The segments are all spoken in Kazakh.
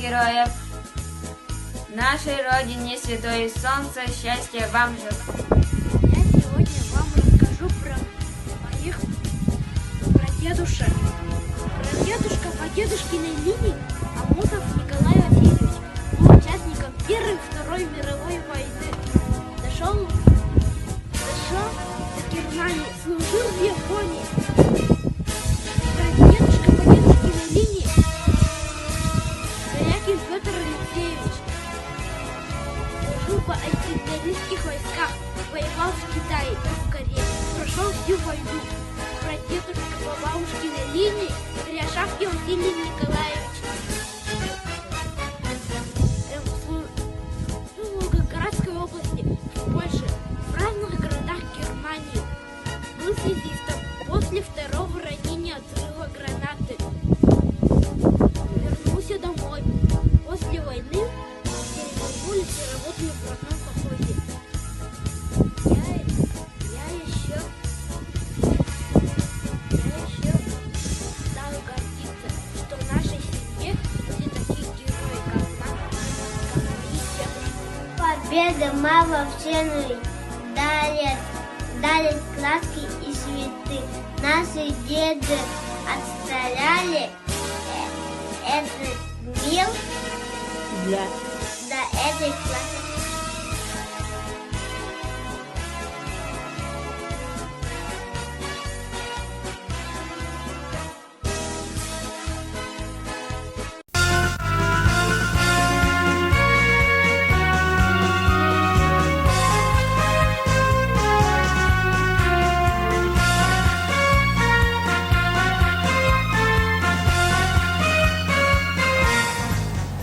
героев нашей Родине, Святое Солнце, счастья вам желаю. Я сегодня вам расскажу про дедушек. Про дедушка по дедушкиной линии Амосов Николай Васильевич был участником Первой и Второй мировой войны. Дошел до Германии, служил в Японии. Про дедушка по дедушкиной линии Звягин Петр Алексеевич служил в артиллерийских войсках, воевал в Китае и в Корее, прошел всю войну. Про дедушку по бабушкиной линии Ряшавский Василий Николаевич в Волгоградской области, в Польше, в разных городах Германии. Был связистом. После второго ранения от взрыва гранаты вернулся домой. После войны вернулись и работали в родном походе. Я еще стала гордиться, что в нашей семье были такие герои, как мои дедушки. Победа мало вселенной дарит краски и цветы. Наши деды отстреляли этот мир до этой классы.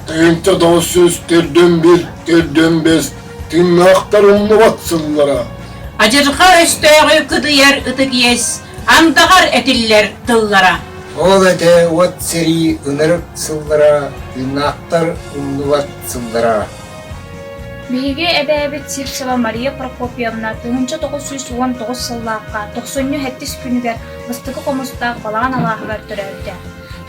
Tüyünte dağsız, terden bir, terden bez, tırnaklar umluvatsınlara. Acırga östöğü kıdıyar ıtıgiyes, amdağar etiller tıllara. Ол эте от сери ынырык сыллара, тырнактар умнубат сыллара. Биһиги эбээбит Сивцева Мария Прокопьевна 1919 сыллаакка 97 күнүгер быстыкы комустаах балаан алааһыгар төрөбүтэ.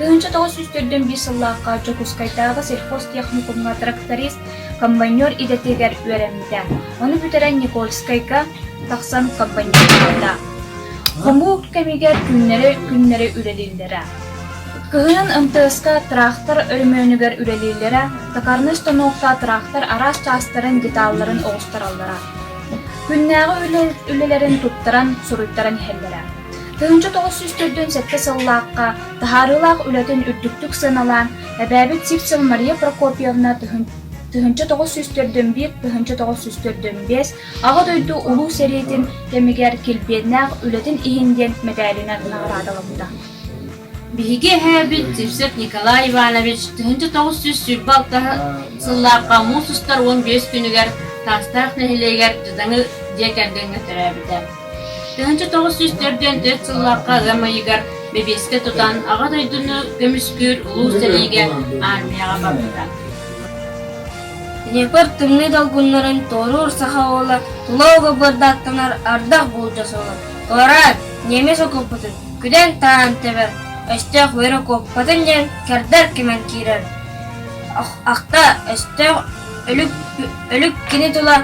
1904 сыллаакка Жокускайтагы сельхозтехникумга тракторист, комбайнер идетигер үөрэммитэ. Ону бүтэрэн Никольскайга тахсан комбайнерда. Хому кемигер күннери үрелилдere. Кыһынан ымтыыска трактор өрмөөнүгер үрелилдere, такарны станокта трактор арас частарын деталларын оҕустараллара. Күннääҕи үлелерин туттаран, суруйттаран иһэллэрэ. 1904 сыллаакка таһаарыылаах үлэтин үрдүктүк сыналаан эбээбит Сивцева Мария Прокопьевна 1904-1905 ага дойду улуу сериитин кемигер килбиэннаах үлэтин иһинден медалинен наградалымда. Биһиги эһээбит Сивцев Николай Иванович 1900 сыллаакка муусустар 15 күнүгер тастаах нэһилээгер дыдаңы диэкэрдэҥҥэ төрөөбүтэ. 1904 сыллаакка гамайыгар бебесте тутан ага дойдуну көмүскүр улуу серииге армияга барбыта. Днепр тымны долгуннарын торур сахаола тулоого бырдаттанар ардах болжасолар. Олара немес окоппутун күден таан тебер. Өстөк выры коппатын ден кердер кемен кирер. Акта өстөк ölük kini tula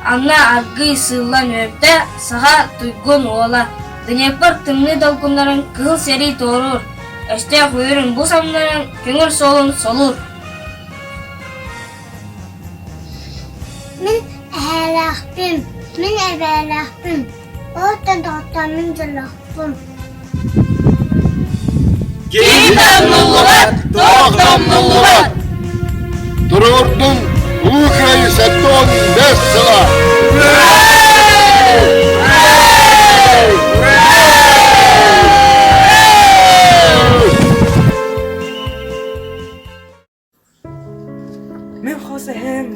anna argı sığılan örte sağa tuygun ola. Dnepr tımlı dolgunların kıl seri torur. Öste huyurun bu samların köngür solun solur. Min evelahbim. Orta doğtamin zalahbim. Gidamnulluvat, doğdamnulluvat. Dururdun Ukrayna Saturn Vesela. Мен хосахэм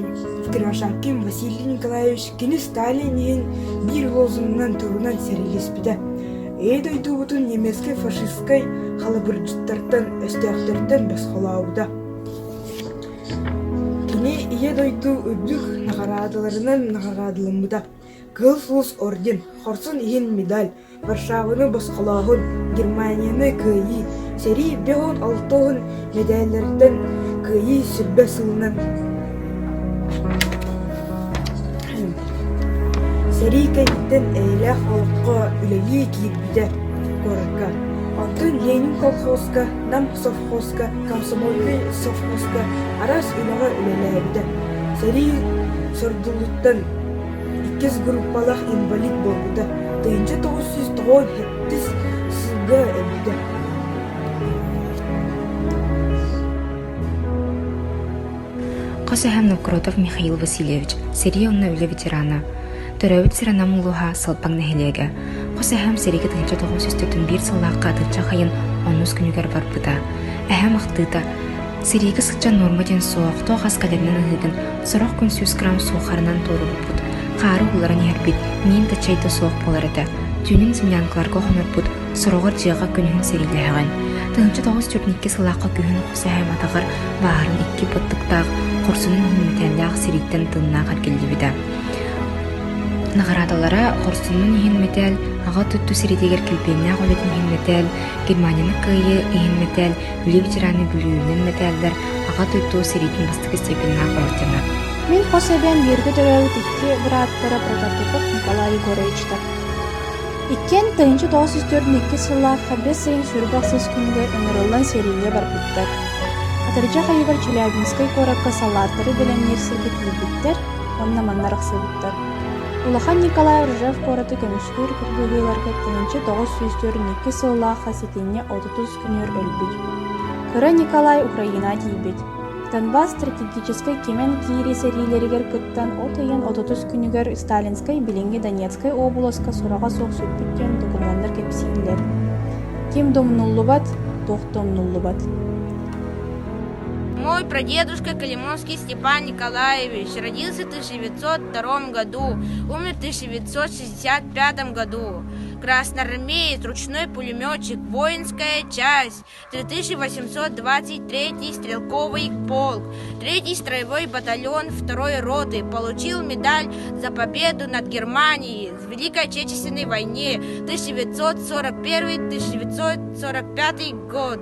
Кривошапкин Василий Николаевич кини Сталинин бир лозунгунан турунан серилеспиде. Эйдойдубутун немеске фашисткай халыбыржыттардан өстөктөрдөн бесхолаабыда. Кини ие дойду өдүк нагарадыларынан нагарадылымбыда. Кылсус орден, хорсон иен медаль, Варшаваны босхолаахын, Германияны кыйы, сери 5-6 медальлерден кыйы сүрбе сылынан. Сәрейкәйттен әйләх олыққа үләлі киірбіде көрікі. Антын Ленин колхозка, нам совхозка, комсомольный совхозка арас үліға үләләйді. Сәрей сордулуттан 2 группалах инвалид болуды. 1997 сылға әлді. Қосаһам Новгородов Михаил Васильевич, Сирия онна үлі ветерана. Төрәбіт сиранам ұлыға салпаң нәхелеге. Қосаһам Сирия 1941 сыллаққа тынча қайын 10 күнігер бар бұда. Әхәм ақтыда. Сирия сықча норма ден соқ, тоғас кәлемнен ұғыдын, сұрық күн 100 грамм соқарынан торы бұд. Қары ұларын ербет, мен да чайды соқ болар еді. Түйнің зімянқыларға қоныр бұд, сұрығыр жиға күнігін Сирия әғын. 1942 сыллаққа күйін Қосаһам атағыр бағарын 2 бұттықтағы Қорсының химметәлләғ сириттен тылнағар келді біді. Нағарадалара Қорсының химметәл, аға түтті сиридегер келпеннәғ олетін химметәл, Германияны күйі химметәл, үлі ветераны бүлуінен метәлдер, аға түтті сиридін бастығы степеннәғ ордена. Мен Қосаһам бергі төрәуіт 2 бұраттары прототипов Николай Егоровичтар. Иккен 1942 сыллаққа 5 сайын сүрбақсыз күнгі ыңырылын сериге бар бұттар. Атыржа қайығыр Челябинскай коракка салаттары білемнер сіргетілбіттер, онна маннарық сылбіттер. Улахан Николай Ржев кораты көміскөр күргілерге 1942 сыллаққа сетенне 30 күнер өлбіт. Көрі Николай Украина дейбіт. Донбасс стратегической кемен кири серийлерігер күттен отайын 30 күнігер Сталинскай білінге Донецкай обласка сұраға соқ сүрбіттен документтер кепсейлер. Кем домнуллы бат, тоқ домнуллы бат. Мой прадедушка Калимовский Степан Николаевич родился в 1902 году, умер в 1965 году. Красноармеец, ручной пулеметчик, воинская часть, 3823 стрелковый полк, 3-й строевой батальон 2-й роты, получил медаль за победу над Германией в Великой Отечественной войне 1941-1945 год.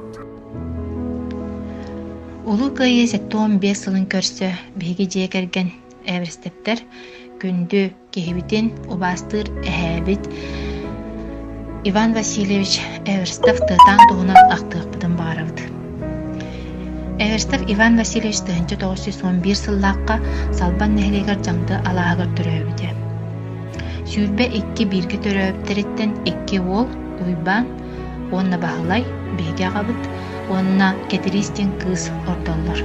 Улу кайы 15 сылын көрсі бейге жекерген әвірстептер күнді кехебітен убастыр әбіт Иван Васильевич Эверстов тыытаң туғынан ақтық бұдын барывды. Эверстов Иван Васильевич 1911 сыллаққа салбан нәхелегер жаңды алағыр түрөбіде. Сүйірбе 2 біргі түрөбіттереттен 2 ол ұйбан, онна бағылай бейге ағабыд, онна кетеристен кыз ордалар.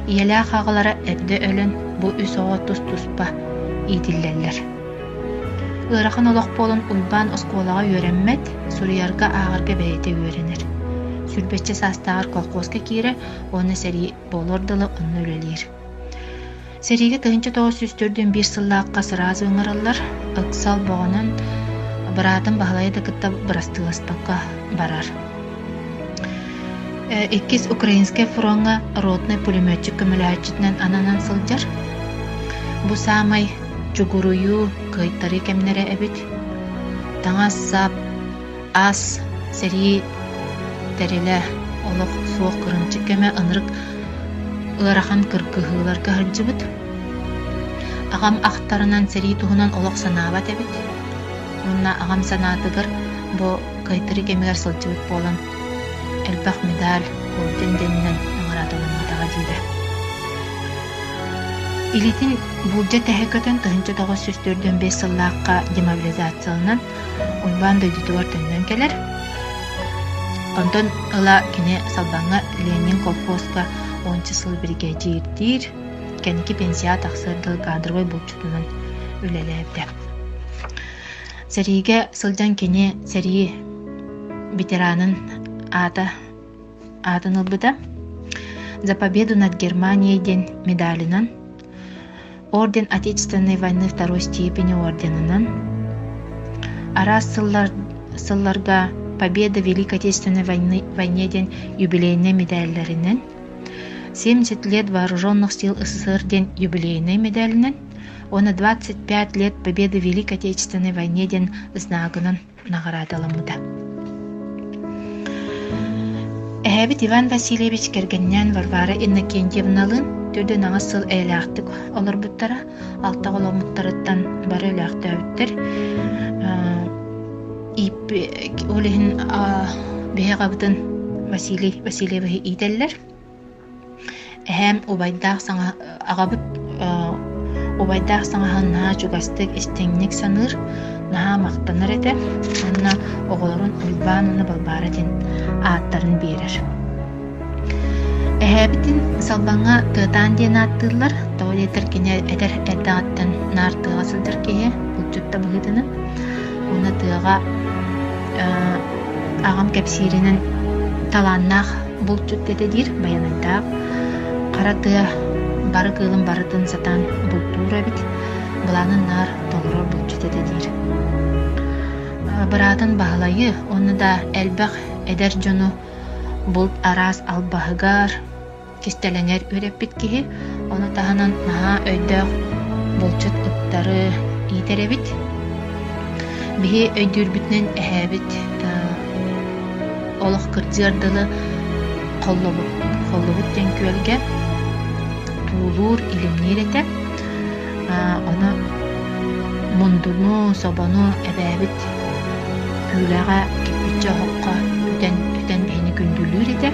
Иелі ағалары әбді өлін бұ үс оға тұс-тұспа идиллерлер. Ырақын олық болын ұйбан осқолаға өренмет, сұриярға ағырға бәйті өренер. Сүрбетче састағыр колқосқа кейірі, оны сәрі болордылы онны өлелер. Сәріге 1904-1 сыллаққа сыразы өңіралар, ұқсал боғынан бұрадың бағылайды күтті бұрастығыспаққа барар. 2 украинская фронға ротный пулеметчик көміләчітінен ананан сылжар. Бұ самай чугурую кайттары кемнере әбіт. Таңа сап, ас, сәрі тәрелі олық суық кырынчы кеме ынырық ырахан кыркығылар кәрінчі бұд. Ағам ақтарынан сәрі туғынан олық санабат әбіт. Онна ағам санатығыр бұ кайттары кемегер сылчы бұд болан. Әлбақ медаль орден денінен аңыратылыматаға дейді. Илитин бұлжа тәхекөтен 1904-5 сыллаққа демобилизациялынан ұйбан дөйдітуар төннен келер. Онтон ыла кене салбаңа Ленин колхозға 10 сыл бірге жиырдир, кәнекі пенсия тақсырдыл кадрғой бұлчытынан үлеләбді. Сәріге сылжан кене сәрі ветеранын атын ылбыда за победу над Германией ден медалинан, орден Отечественной войны 2-й степени орденынан, арас сылларга победа Великой Отечественной войне ден юбилейный медальлеринен, 70 лет вооруженных сил СССР ден юбилейный медалинен, оны 25 лет победы Великой Отечественной войне ден знагынан наградалымыда. Эһэбит Иван Васильевич кергеннен Варвара Иннокентьевналын төдөн аңа сыл эйлээхтик олорбуттара алта голомуттарыттан бары элээхтээбиттер. Олиһин бэһэҕабытын Василий Васильевич иителлер. Эһэм убайдаах саңа аҕабыт убайдаах саңаһын наһаа чугастык истеңник саныыр наһаа мактанар эте. Онна оҕолорун Ульбан уну балбааратин ааттарын биэрер. Эһэбитин салбаңа тыытаан диэн ааттыыллар, тоҕолиэтер кине эдер эддааттан наар тыаҕа сылдыр киһи булчутта быһытыны. Уна тыаҕа ағам кэпсииринэн талааннаах булчут этедир баянайдаах. Кара тыа бары кыылын барытын сатан бултуура бит, буланын наар толорор булчут этедир. Быраатын баһылайы, оны да элбэх эдер жону булт араас албаһыгар кистеленер үреппит киһи, оны таһанан наһаа өйдөөх булчут ыттары иитеребит. Биһи өйдүүрбүтүнэн эһээбит олох кырдьыардылы холлобут ден күөлгэ туулуур илимнир эте. Оны мундуну, собону эбээбит күүлэҕэ киппиччэ хоққа үтэн биһини күндүлүүр эте.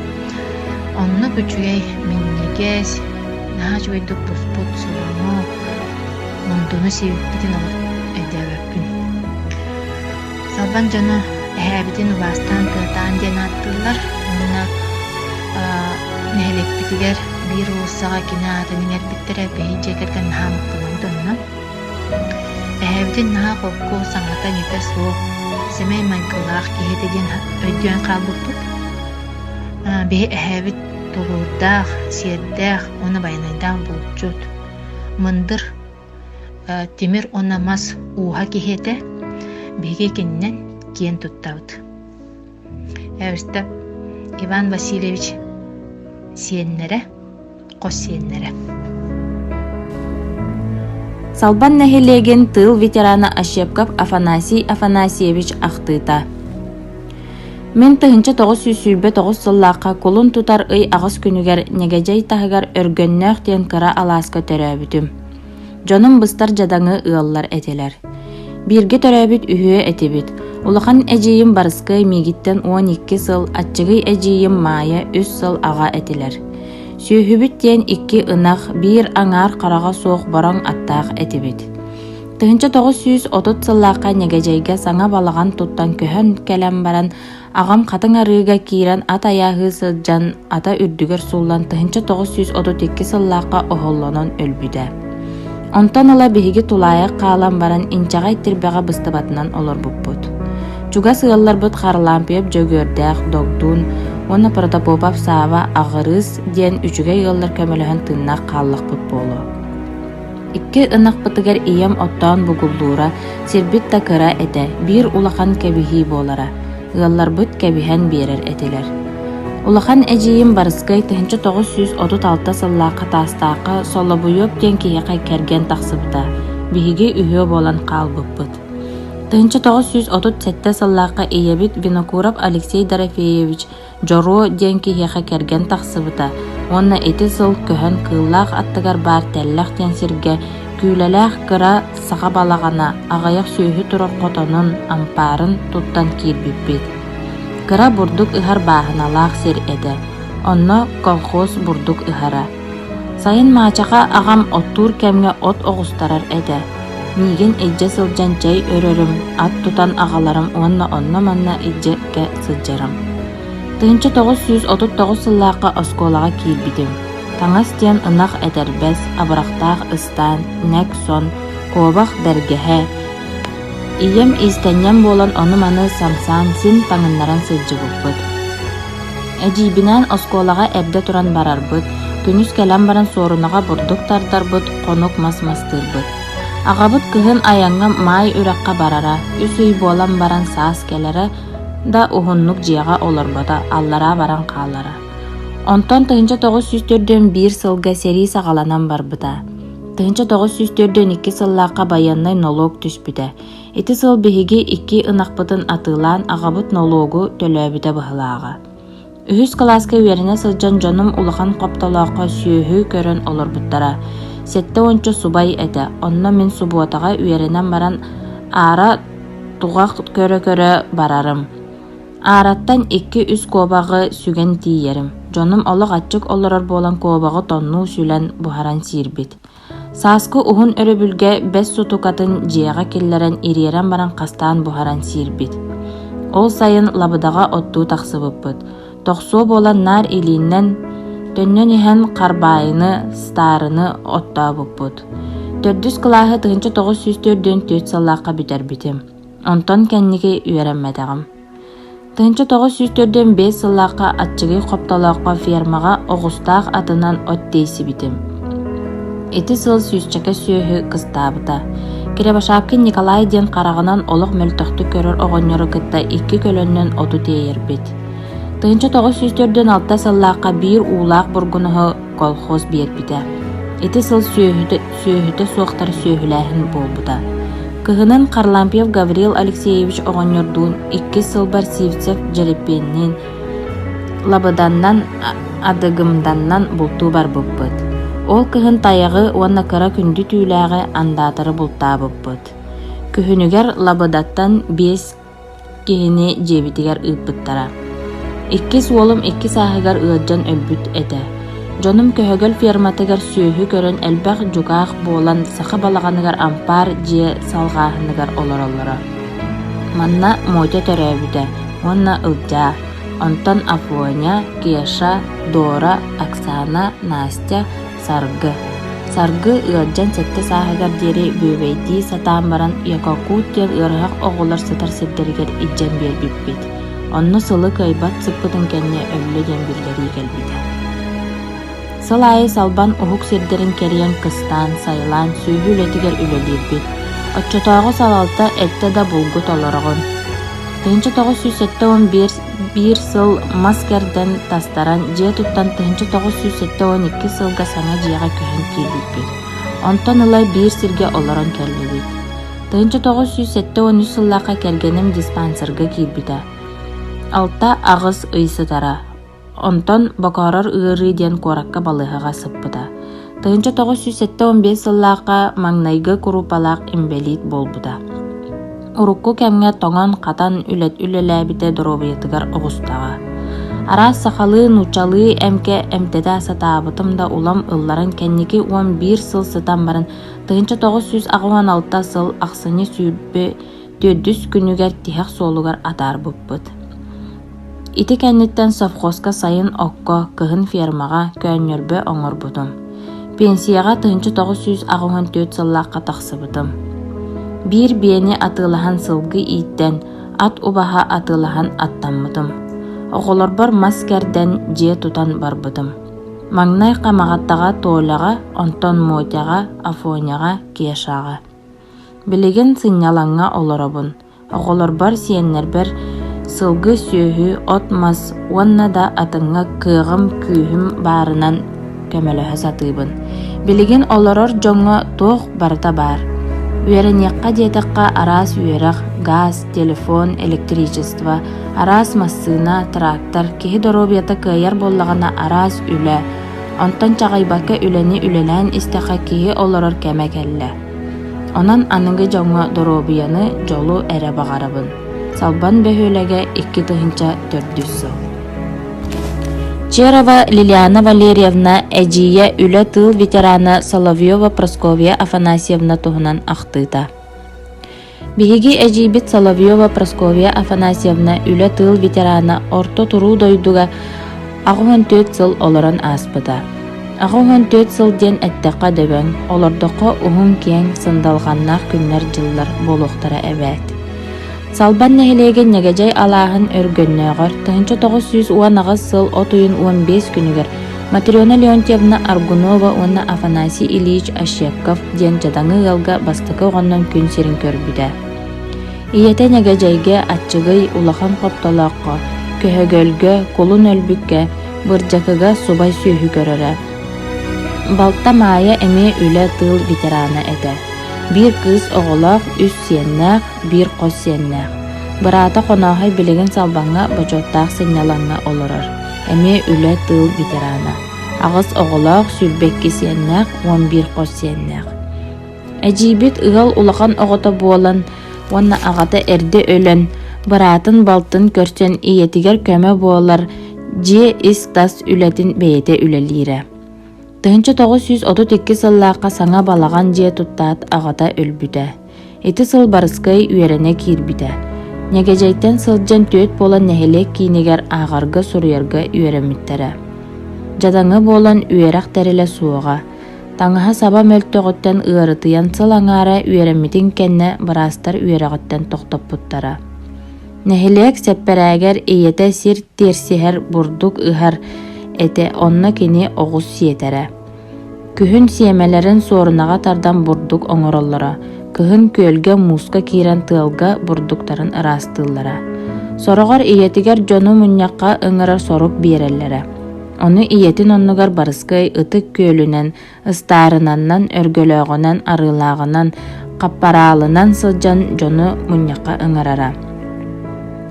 Онну күчүгэй миннигээс наһаа жуйдук буспут собону мундуну сибиппитин олох эдэбэппин. Салбан жону эһээбитин убастан тыатаан диэн ааттыыллар. Онуна нэһилекпитигер биир ууссаҕа кинаатыниҥэрбиттерэ бэһи дьиэкэргэн наһаа мыккынамдынна. Эһээбитин наһаа холку саҥата ньүтэ суох Семей Майкылаах киһитэ диэн өйдүөн хаалбыппыт. Бэһи эһээбит тулуурдаах, сиэрдээх, уну байанайдаах булчут. Мындыр тимир онамас ууһа киһитэ биһиги киннен киэн туттабыт. Эбистэ Иван Васильевич сиэннере, қос сиэннере. Салбан нэһилиэгин тыл ветераны Ощепков Афанасий Афанасьевич ахтыыта. Мен тыһынча 909 сыллааққа кулун тутар ый агыс күнүгер негежей таһыгар өргөннөөх тиэн кыра алааска төрөөбүтүм. Дьонум быстар жадаңы ыаллар этелер. Бирге төрөөбүт үһүө этибит. Улахан эжийим барыскай мигиттен 12 сыл, атчыгый эжийим маая 3 сыл ага этилер. Сүйүбүт тиэн 2 ынах, 1 аңар карага соох бороң аттаах этибит. Тыһынча 930 сыллааққа негежейге саңа балаган туттан көһөн келем баран агам катың арыыга киирен ат аяағы сылжан ата үрдүгер суллан тыһынча 932 сыллааққа оһоллонон өлбүдэ. Онтон ыла биһиги тулаайа каалан баран инчагай тирбэҕэ быстыбатынан олорбуппут. Чуга сыалларбыт харлампиэп жөгөрдээх догдуун, уонна Протопопов саава агырыс диэн үчүгэй ыаллар көмөлөһөн тыыннаах хааллахпыт буолу. 2 ынахпытыгар ийэм оттоон бугуллуура сирбит да кыра эте, 1 улахан кэбиһии буолара. Ыалларбыт кэбиһэн биэрэр этилер. Улахан эжийим барыскай тыһынча 936 сыллааққа таастааққа солобуйуп диэн киһиэхэ керген тахсыбыта. Биһиги үһүө буолан хаалбыппыт. Тыһынча 937 сыллааққа ийэбит Винокуров Алексей Дорофеевич Жоро диэн киһиэхэ керген тахсыбыта. Онна эти сыл көһөн кыыллаах аттыгар баар теллэх диэн сиргэ күүлэлээх кыра саха балагана аҕайах сүүһү турар хотонун ампаарын туттан киирбиппит. Кыра бурдук ыһар бааһыналаах сир эдэ. Онно колхоз бурдук ыһара. Сайын маачаха агам оттуур кемге от оҕустарар эдэ. Миигин эдже сылдьан чэй өрөрүм, ат тутан аҕаларым онно манна эджеке сылдьарым. Тыһынча 939 сыллааққа осколаға киирбитим. Таңас диэн ынах этербэс, абырахтаах ыстаан, нэк сон, куобах бэргэһэ. Ийэм истэннэм буолан ону маны самсаан син таңыннаран сылдьыбыппыт. Эдийбинэн осколаға эрдэ туран барарбыт, күнүс кэлэн баран соорунага бурдук тардарбыт, конук мас-мастырбыт. Аҕабыт кыһын аяҥҥа маай үракка барара, үс үй буолан баран саас келere да ухуннук дьиэҕэ олорбота, аллара баран хаалара. Онтон тыһынча 941 сылга серии саҕаланан барбыта. Тыһынча 942 сыллааққа байаннай налог түспүтэ. Ити сыл биһиги 2 ынахпытын атыылаан аҕабыт налогу төлөөбүтэ быһылааҕа. Үһүс класска үеріне сылжан жоным улахан коптолоокко сүйөһү көрөн олорбуттара. Сетте ончо субай эте, онно мен субуотаға үерінен баран ара тугак көрө барарым. Араттан 2-3 кобагы сүген тиерим. Жоным олық атчык олорор болан кобагы тонну сүлен бухаран сирбит. Саскы ухун өрөбүлге 5 сутукатын жияга келлерен ириерен баран кастаан бухаран сирбит. Ол сайын лабыдага оттуу таксыбыппыт. Токсоо болан нар илинен төннөн иһэн карбайыны старыны оттаабыппыт. 4 клаһы 1904 саллаакка битербитим. Онтон кенники үеренметегим. 1904 сыллаакка атчыгы коптолоокко фермага огустаах атынан оттейсибитим. Эти сыл сүүсчеке сүйөһү кыстаабыта. Киребашаапкы Николай ден карагынан олох мөлтөхтү көрөр огоннору кытта 2 көлөннөн оту тейербит. 1904 сыллаакка бир уулаак бургунаһы колхоз биэрбите. Эти сыл сүйөһүтө суохтар сүйөһүлээхин болбута. Кыһынын Харлампиев Гавриил Алексеевич оҕонньордуун 2 сылбар Сивцев Жерепеннин лабыданнан адыгымданнан бултуу барбыппыт. Ол кыһын таягы уонна кыра күндү түүлээҕи андаатары бултаабыппыт. Күһүнүгер лабыдаттан 5 киһини жебитигер ыыппыттара. 2 суолум 2 сааһыгар ыаджан өлбүт эте. Жоным көһөгөл ферматыгар сүйөһү көрөн элбэх жугаах буолан саха балаганыгар ампар же салгааһыныгар олороллора. Манна мойте төрөөбүтэ, уонна ылдьаа. Онтон Афоня, Кеша, Дора, Оксана, Настя, Саргы. Саргы ыаджан сетте сааһыгар диэри бүүбэйдии сатаан баран Якокут диэн ыарыһак оҕолор сытар сирдэригэр иджен биэрбиппит. Онно сылы кайбат сыппытын кэнне өллө диэн билгэрии келбитэ. Сылайы салбан уһук сирдерин кериен кыстаан, сайылаан, сүүбүлетигер үлелиирбит. Отчотоого салалта этте да булгут олорогон. 1971 сыл маскерден тастаран жие туттан 1972 сылга саңа жиэҕэ көһөн киирбиппит. Онтон ылай биир сирге олорон келлибит. 1973 сыллаакка келгеним диспансерга киирбите. Алта агыс ыйсытара. Онтон бокорор ыырыы диэн куоракка балыһыга сыппыта. 1975 сыллаакка маңнайгы курупалаак имбелит болбута. Урукку кемге тоҥон катан үлэлээбите доробуйатыгар оҕустаҕа. Араас сахалыы нучалыы эмке эмтете сатаабытым да улам ылларын кенники 11 сыл сытан баран 1996 сыл ахсыны сүүрбү 400 күнүгер тиһэх суолугар атаарбыппыт. Ити кенниттен совхозка сайын окко кыһын фермага көөннөрбө оҥорбутум. Пенсияга 1994 сыллаакка тахсыбытым. Бир биэни атыылаһан сылгы ииттен ат убаһа атыылаһан аттаммытым. Оҕолорбор маскерден дьиэ тутан барбытым. Маңнай камагаттаға тоолаға, онтон Мотяға, Афоняға, Кешаға. Билигин сыннялаңга олоробун. Оҕолорбор сиэннербер сылгы сүйөһү отмас уонна да атыңга кыыгым күүһүм баарынан көмөлөһө сатыыбын. Билигин олорор жоңго туох барыта бар. Үеренекка диэтэкка араас үерэх, газ, телефон, электричество, араас массыына, трактор, киһи доробията кыайар боллагана араас үлэ. Онтон чаҕайбакка үлэни үлэлээн истэхэ киһи олорор кэме келлэ. Онон аныгы жоңго доробияны жолу эрэ багарабын. Салбан бөһүлэгэ 2-4 сыл. Черова Лилиана Валерьевна эдьиэ үлэ тыл ветерана Соловьева Просковья Афанасьевна туһунан ахтыыта. Биһиги эдьиибит Соловьева Просковья Афанасьевна үлэ тыл ветерана орто туруу дойдуга 4 сыл олорон ааспыта. 4 сыл ден эттэкка дөбөң, олордоққа уһун киэң сындалғаннаах күннер жыллар болуқтара эбэт. Салбан нәһилеген негежей алааһын өргөннөөгөр 1919 сыл отуйун 15 күнүгер Матриона Леонтьевна Аргунова уонна Афанасий Ильич Ощепков ден жадаңы ылга бастыкы оҕоннон күн сирин көрбүдэ. Ийете негежейге атчыгый улахан коптолоокко, көһөгөлгө, кулун өлбүккө, бырдьакыга субай сүүһү көрөрө. Балта маая эме үлэ тыл ветерана эте. Bir kız oğulak 3 siennäk, bir qos siennäk. Bırata qonahay bilegen salbanga bojottaq signalanga oloror. эми үлэ тыл ветерана. Агыс оголоох сүрбекки сиэннээх 11 кос сиэннээх. Эжибит ыгал улахан огото буолан, уонна агата эрде өлөн, быраатын балтын көрсен иетигер көмө буолар, же ис тас үлэтин бейете үлэлире. 1932 сыллааққа саңа балаган же туттаат агата өлбүтэ. Эти сыл барыскай үйерене кирбите. Негежейттен сылжан төт болан нехелек кинигер ағарга суруярга үйеремиттере. Жадаңы болан үйерак тереле суыға. Таңыха саба мөлтөгөттен ыарытыян сыл аңара үйеремитин кенне барастар үйерагыттен тоқтоппуттара. Нехелек сепперәгер ийете сир терсихер бурдук ыхар эте онна кини оғыз сиетере. Күхін сиемелерин сорынаға тардан бурдук оңороллара. Кыһын көлге муска кирен тылга бурдуктарын ырастыллара. Сорогор иетигер жону муньякка ыңырар сорук биереллere. Оны иетин оннугар барыскай ытык көлүнен, ыстаарынаннан, өргөлөөгөнен, арылагынан, каппаралынан сылжан жону муньякка ыңырара.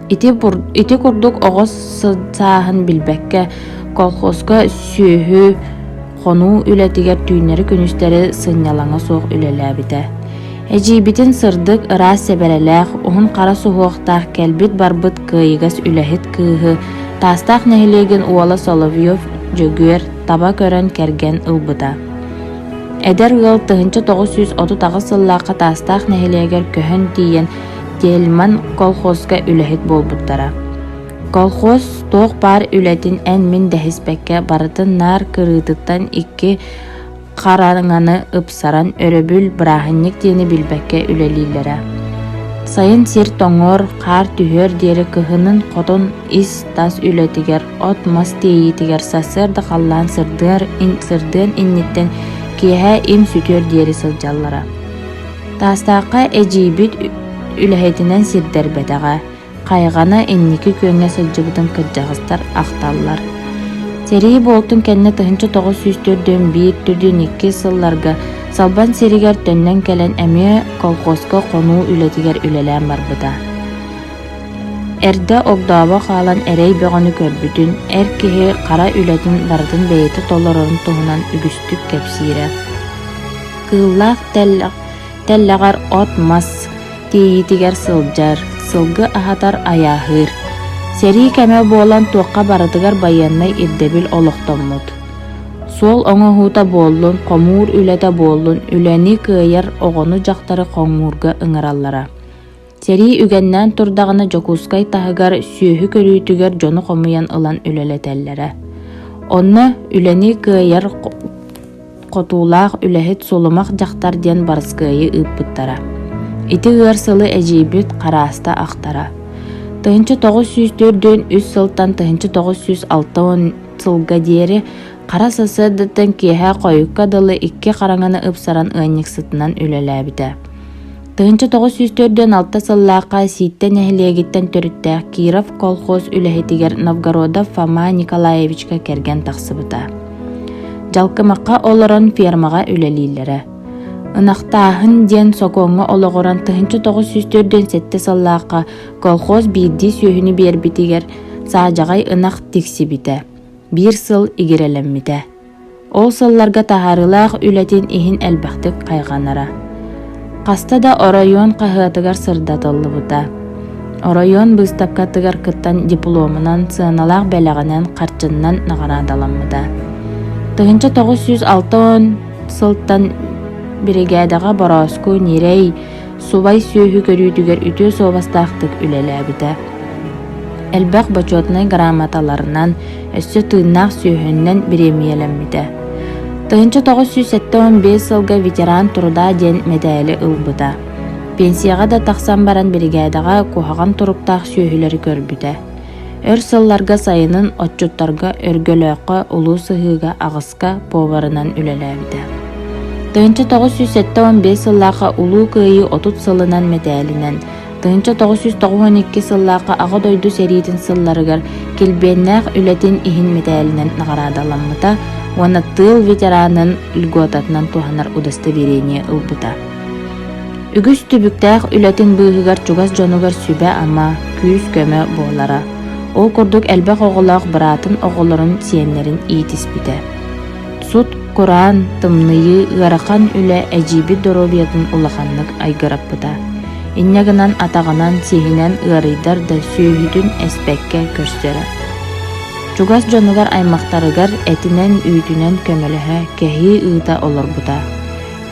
Ити курдук оғыз сылсаахын билбекке колхозга сүйүхү кону үлетигер түйнери күнүстери сыньялаңа соох үлеләбите. Эжибитин сырдык ырас себерелээх, уһун кара суһуохтаах келбит барбыт кыйыгас үлэхит кыыһы, тастаах нехилеген Уола Соловьев жөгүөр таба көрөн керген ылбыта. Эдер ыл 1930 сыллаакка тастаах нехилегер көһөн тиен Тельман колхозга үлэхит болбуттара. Колхоз тоох бар үлэтин эн мин дэхиспекке барытын нар кырыытыттан икки қараңаны ыпсаран өрөбүл брахынник тиени билбекке үлелилere. Сайын сир тоңор, қар түхөр дери кыһынын котон ис тас үлетигер, от мас тейитигер сасырды қаллан сырдын инниттен киэхэ им сүтөр дери сылжаллара. Тастааққа эжибит үлэхетинен сирдербетаға, қайғана инники көңе сылжыбытын кыджағыстар ақталлар. Сери болтун кенне 1941-2 сылларга салбан серигер төннен келен эме колхозга кону үлетигер үлелен барбыта. Эрде огдаба халан эрей бөгөнү көрбүтүн, эр кихи кара үлетин бардын бейти толорорун туһунан үгүстүк кепсире. Кыллах теллагар от мас тиитигер сылжар, сылгы ахатар аяхыр. Сери кеме болан туаққа барытыгар байяннай ирдебил олықтоммут. Сол оңохута боллун, комур үлете боллун, үлени кыйар оғону жақтары комурга ыңыраллара. Сери үгеннен турдағына жокускай тахыгар сүйхі көрүйтүгер жону комуян ылан үлелетеллere. Онна үлени кыйар котулақ үлехет солумақ жақтар ден барыскайы ыппыттара. Ити ырсылы эжибит қараста ақтара. 1904-3 сылтан 1906 сылга дери кара сасыдыттан киэхэ койукка дылы икки караңаны ыпсаран ыанник сытынан үлеләбите. 1904-6 сыллааққа ситтен эхилиэгиттен төрүттәэх Киров колхоз үлэхетигер Новгородов Фома Николаевичка керген тахсыбыта. Жалкымакка олорон фермага үлелилere. Ынақтаахын ден сокоңға олығыран 1904-7 сыллааққа колхоз бирди сүйіні бербитигер саажағай ынақ тикси бите. Бір сыл игерелеммите. Ол сылларға тахарылақ үлетін ихин әлбәқтік қайғанара. Қаста да орайон қағытыгар сырдатылы бұта. Орайон бұстапқатыгар кыттан дипломынан сыналақ бәліғанан қарчыннан нағарадаламыда. 1906 сылттан бригадаға бараску нерей субай сүйхі көрүйтүгер үтө собастақтық үлеләбіті. Әлбәқ бачотнай грамоталарынан өссі тыыннақ сүйхіннен биремиелемміті. 1975 сылға ветеран турда ден медалі ылбыта. Пенсияға да тақсан баран бригадаға кухаған туруптақ сүйхілері көрбіті. Өр сылларға сайынын отчуттарға өргөлөққа улу сыхыға ағысқа поварынан үлеләбіті. 1975 сыллааққа улуу кыйы 30 сылынан метээлинен, 1992 сыллааққа ага дойду сериитин сылларыгар келбеннәқ үлетін ихин метээлинен нағарадаламмыта, уана тыл ветеранын льготатынан туханар удостоверение ылбыта. Үгүс түбүктәқ үлетін быыгыгар чугас жонугар сүбә ама күүс көмө болара. Ол курдук элбек оголоох быраатын оголорун сиэннерин иитиспите. Сут Куран тымнıyı ыракан үле эжиби доробиятын улаханнык айгыраппыта. Иннегынан атағынан сихинен ырыйдар да сүйүтүн эспекке көрсөрө. Чугас жонугар аймактарыгар этинен үйтүнен көмөлөһө кеһи ыыта олорбута.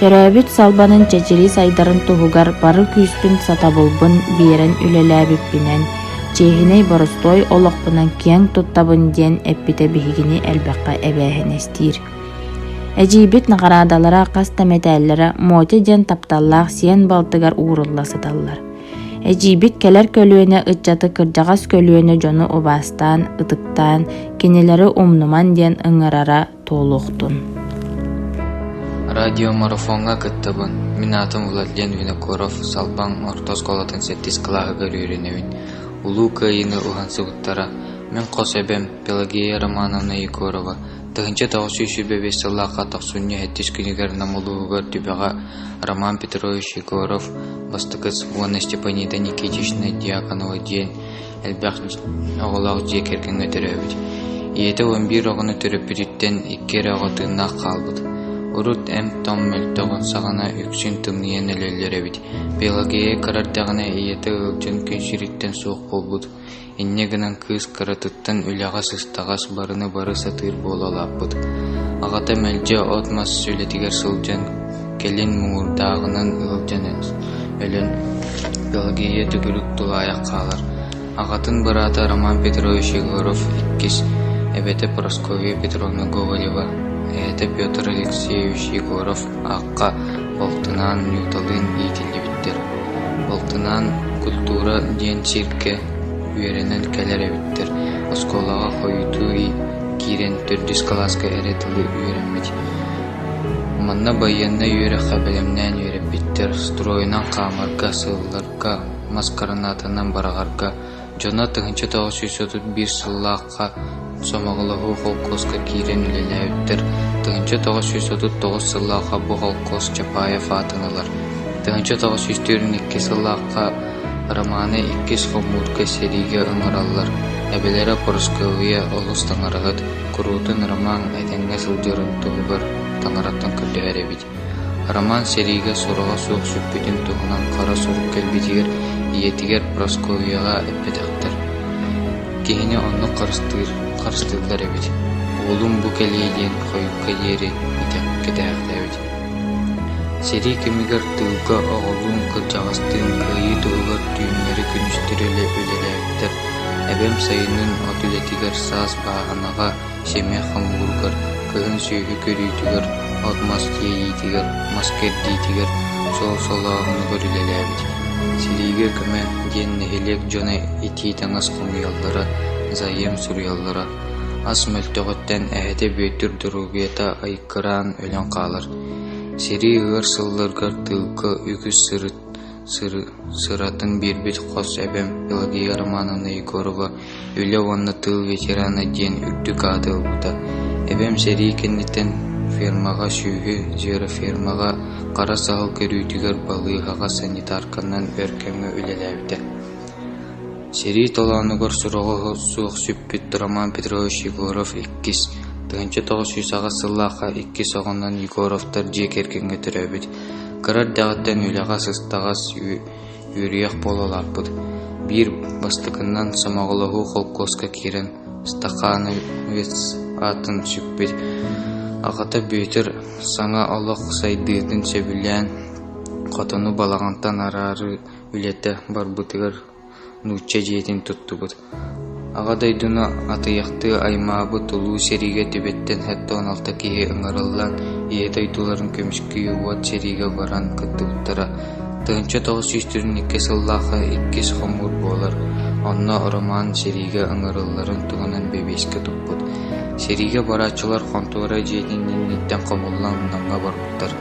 Төрөбүт салбанын чечери сайдарын туһугар бары күүспүн сатабылбын биерен үлелээбиппинен чейхиней боростой олохпунан кияң туттабын диэн эппите бихигини элбекка эбээхенестиир. Эжибит нағарадалара қас тәметәлләре моте ден тапталлақ сиен балтыгар уурулласыдаллар. Эжибит келер көлүөнө ытчаты кыржагас көлүөнө жону обастан, ытыктан, кенелери умнуман ден ыңырара толуқтун. Радиомарафонга кыттабын. Мен атым Владлен Винокуров, Салпаң ортос колатын 7 клаһыгар үйренебин. Улуу кайыны ухансыбыттара. Мен кос эбем Пелагея Романовна Егорова. Тыгынча тоғысүйші бебесіллаққа тоқсунне әттес күнігер намылуғығыр дүбіға Роман Петрович Егоров, бастықыз Вона Степанида Никитична Диаконова дейін әлбәқ оғылақ жекерген өтір өбіт. Еті 11 оғыны түріп бүдіттен 2 оғытығына қалбыд. Урут әм том мүлтоғын сағана үксін тымниян әлелер өбіт. Пелагея қарардағына еті өлжін күншіріттен суық болбыд. Иннегінен кыз қаратыттан үліғас ұстағас барыны бары сатыр болалаппыд. Ағата мәлже отмас сөйлетігер сылжан келін мұңырдағынан ылжан өлін Пелагея түгірік тұлаяқ қалар. Ағатын барата Роман Петрович Егоров 2, әбеті Прасковья Петровна Гоголева, әйті Петр Алексеевич Егоров аққа болтынан нюталын етілі біттер. Болтынан культура ден цирке үйеренен кәлер әбіттер. Осколаға қойытуы кирен түрдіс класқа әретілі үйеренмет. Манна байянна үйері қабелемнен үйереп біттер. Стройынан қамарға, сылларға, маскаранатынан барағарға. Жона тығынчы 931 сыллаққа сомағылығы қолқосқа кирен үлелі әбіттер. Тығынчы 939 сыллаққа бұл қолқос Чапаев атынылар. Тығынчы 942 сыллаққа Романы 2 хомурка сериге ыңыраллар. Әбелері Поросковия олыс таңырығыд. Құрутын Роман әтенге сылдырын тұғығыр таңыраттан күрді әребет. Роман сериге сұраға суық сүппетін тұғынан қара сұруқ кәлбетігер иетігер Поросковияға әппетақтыр. Кейіне оны қарыстығылар әбет. Олым бұ кәлейден қойыққа ері кәдәқті әбет. Сери кемигер тылга оғылуын кыржағыстың кайы тұғығыр түйінлері күністірілі өлеләйттір. Әбем сайының отүлетігер саас бағанаға семе қамғырғыр, кығын сүйгі көрійтігер, отмас дейітігер, маскер дейтігер, сол-солағыны көрілеләйбет. Серигер көмі ден нәхелек жоны итейтіңіз қомияллары, зайым сүрияллары. Ас мөлтіғыттен әхеті бөйтір дұрубета айқыран өлен қалыр. Сери ығыр сыллырғар тылқы үгіз сыратын бербет қос әбем Пелагея Романовна Егорова өлі онны тыл ветераны ден үрдік адыл бұта. Әбем сери кеннеттен фермаға сүйгі, жері фермаға қара сағыл көрүйтігер балығаға санитарканнан өркемі өлеләбді. Сери толанығыр сұрағы суық сүппет Роман Петрович Егоров 2. Тығынчы 900-ға сыллаға 2 соғынан Егоровтар жек еркенге түрәбіт. Қырар дағыттан өліға сыстағас үйрияқ болалаппыд. Bir бастықынан самағылығы қолқосқа керін стақаны вец атын сүппет. Ағата бөйтір саңа олық сайдырдың сөбілен қотыны балағантан арары үлеті бар бұтығыр нұтча жетін тұтты бұд. Ағадайдуна атыяқты аймабы тұлу сериге төбеттен хәтті 16 кейі ыңырылан иетай туларын көмішкі уат сериге баран күтті ұттыра. Тығынча 902 сыллақы 2 хомур болар. Онна Роман сериге ыңырыларын тұғынан бебеске тұппыд. Сериге барачылар қонтуара жейденнен қомылан ұнанға барбыттар.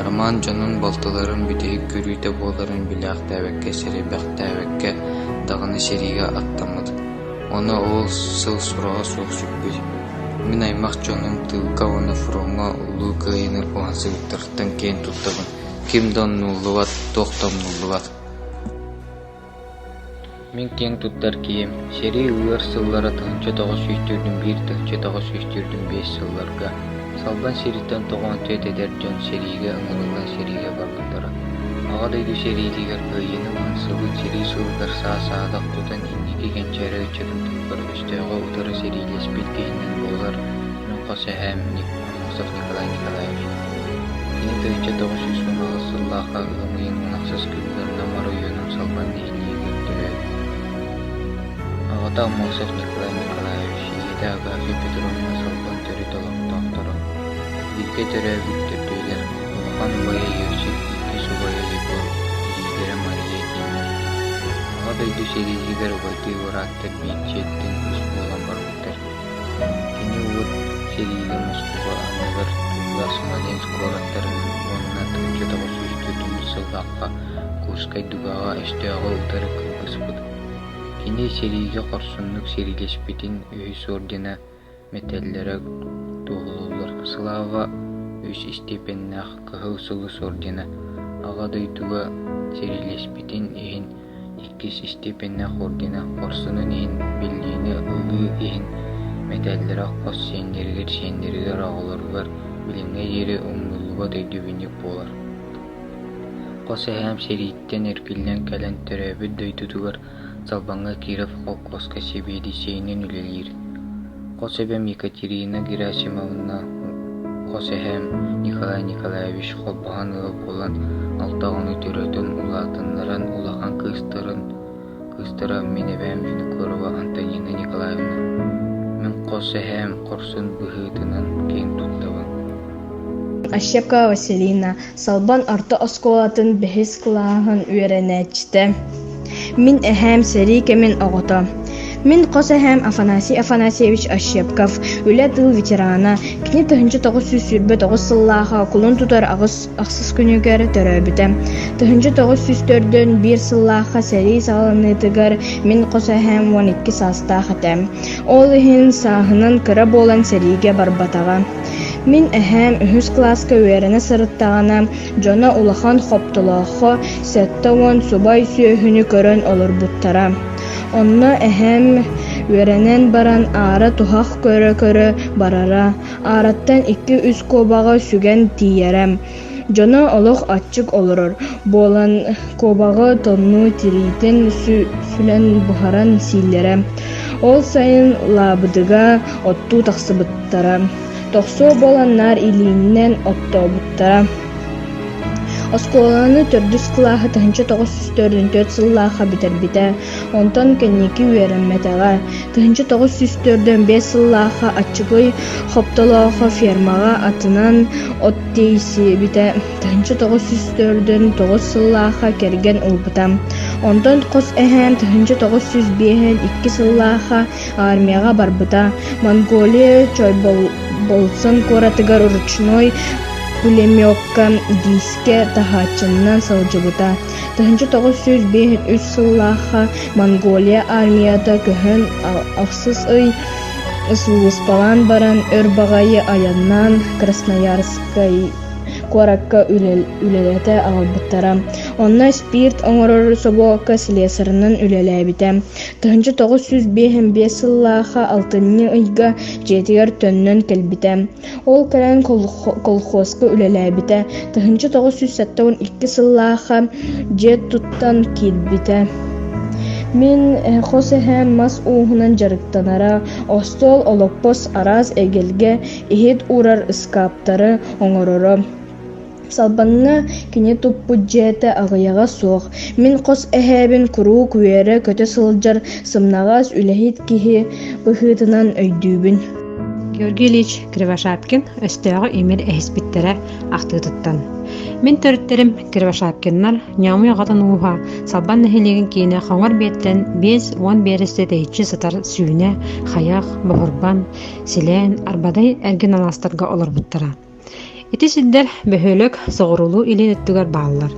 Роман жанын балтыларын бүтейік көрүйті боларын біләқ тәвәкке серебәқ тәвәкке дағыны сериге аттамыд. Оны ол сыл сұраға суық сүппіз. Мен аймақ жоным тылға оны фронға ұлы кайыны оғансығыттырттан кейін тұттығын. Кимдон нулыват, тоқтам нулыват. Мен кең туттар кием. Сери ылар сыллара тыгынча тоғыз сүйістірдің 1, тыгынча тоғыз сүйістірдің 5 сылларга. Салбан сериттен тоғын төт эдер жон сериге ыңырылан сериге барбыттара. Ага дойду серийлигер кыйыны ансылы сери сылгар саадак тутан инники кенчері үчетін тұлпар үстеға утары серийлес биткейінен болар. Мен қосэхэм Амосов Николай Николаевич. Кини тыгынча тоғыз сүйістің ағысыллаға ылымыйын унақсыз күлдер намар ойының салбан нейінлиге өттіреді. Ағата Амосов Николай Николаевич, еді Агафья Петровна салбан төрі толықтақтыры. Бирке төрі бүттірдейлер, Улахан бая ершік, Икки Субая Егор, Жидері Мария Кемер. Аға дойду серизигер байды ұраттыр бейчеттен үс болан барбыттыр. Кені ұлыт серийлі Москва анығыр туғла Смоленск ораттарын онына тыңчы тоғыз үстірдің сылдаққа Курскай дугаға әштеаға ұтары кылғыспыд. Кені серийге қорсунлuk серилеспетін өйс ордена метеллері туғылылар. Слава өйс степеннақ кығыл сылыс ордена. Аға дойдуға серилеспетін ехін 2 степеннақ ордена. Қорсунын ехін білдейіні ұлы ехін метеллері қос сендергер ағыларғар біліңе ері ұңғылыға дойдубінік болар. Қосы әм сериттен әркілден кәлін түрәбі дойдудығар Салбанга Киров Хокоска Себеди сейнен үлелер. Қосебем Екатерина Герасимовна, Қосебем Николай Николаевич Холбахан ылы болан алтағыны түретін улатынларан улахан кыстыра менебем Винокурова Антонина Николаевна. Мен Қосебем Қорсын бұғытынан кен туттаван. Ащепка Василина, Салбан арты осколатын бәхіс қылағын үйеренәчті. Мин әһәм сәри кемен оғыта. Мин қос әһәм Афанасий Афанасьевич Ащепков, үлі тыл ветерана, кіне 1909 сыллаға құлын тұтар ақсыз күнігер төрөбіті. 1904-ден 1 сыллаға сәри салыныдығар мин қос әһәм 12 састақ әтәм. Ол ехін сағынан кірі болан сәриге барбатаға. Мин әһәм 3 класска үйеріне сырыттағана, жона улахан хоптылағы сәттауан субай сүйіхіні көрін олыр бұттара. Онна әһәм үйерінен баран ара тухақ көрі барара, араттан 2-3 кобаға сүген тиерем. Жона олық атчык олырыр, болан кобаға тонну тирейтін сүлен бұхаран силерем. Ол сайын лабыдыға отту тақсы бұттара. Тоқсо боланнар илиннен отто буттара. Осколаны төрдүс кылаһы 1904 сыллаха битербите, онтон кенники үйеренметеға. 1904 5 сыллаха аччыгый хоптолоха фермага атынан оттейси бите. 1904 9 сыллаха керген улбыта. Онтон қос әһәм 1905 2 сыллаха армияга барбыта. Монголия чой болсын коратыгар ручной пулеметка диске тахачыннан салжыбыта. 1905 сыллаха Монголия армията көһөн ақсыз ый суыспалан баран өрбағайы аяннан Красноярскай коракка үлелете албыттара. Онна спирт оңорор собока слесарынан үлелебите. 1905 сыллаха 6 ыйга жетигер төннөн келбите. Ол кәрен колхозка үлелебите. 1972 сыллаха жет туттан килбите. Мин хосэхэм мас уухунан жарыктанара, остол олокпос араз эгелге ихит урар ыскаптары оңороро. Салбанна кине туппу жете агаяга суох. Мин қос эхэбин куруу күере көтө сылжар сымнагас үлэхит кихи быхытынан өйдүүбүн. Георгий Ильич Кривошапкин өстөөгө эмир эхиспиттере актыытыттан. Мен төрүттерим Кривошапкиннар ñaamуя гатын ууха салбан нехилеген кийине хоңор биеттен 5-10 бересте тэйчи сатар сүүне, хаях, бохорбан, силен, арбадай эрген аластарга олорбуттара. Ити сиддер бөхөлөк соғырулу илин өттүгөр бааллар.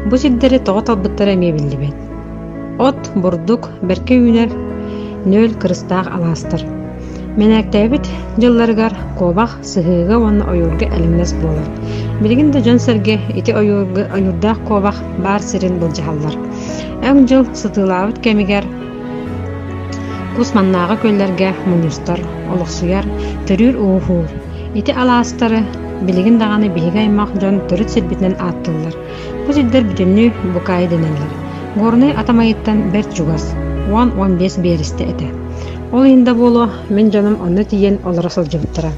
Бу сиддери тоғот албыттара мебиллибет. От, бурдук, берке үйнер, нөл кырыстаах аластыр. Менәктәбит жылларгар кобах сыһыга онна ойурга әлимнес болар. Билигин да жон серге ити ойурдаах кобах бар сирин булжахаллар. Әң жыл сытылабыт кемигер кусманнағы көллерге мұныстар, олықсуяр, түрір уғур. Ити аластары билигин дағаны биһиге аймақ жон түріт сирбитінен аттылар. Бұ зиддер бүтінні бұқайы денелер. Горны атамайыттан бәрт жугас, 10-15 берісті әті. Ол енді болу, мен жаным онны тиен оларасыл жыбыттыра.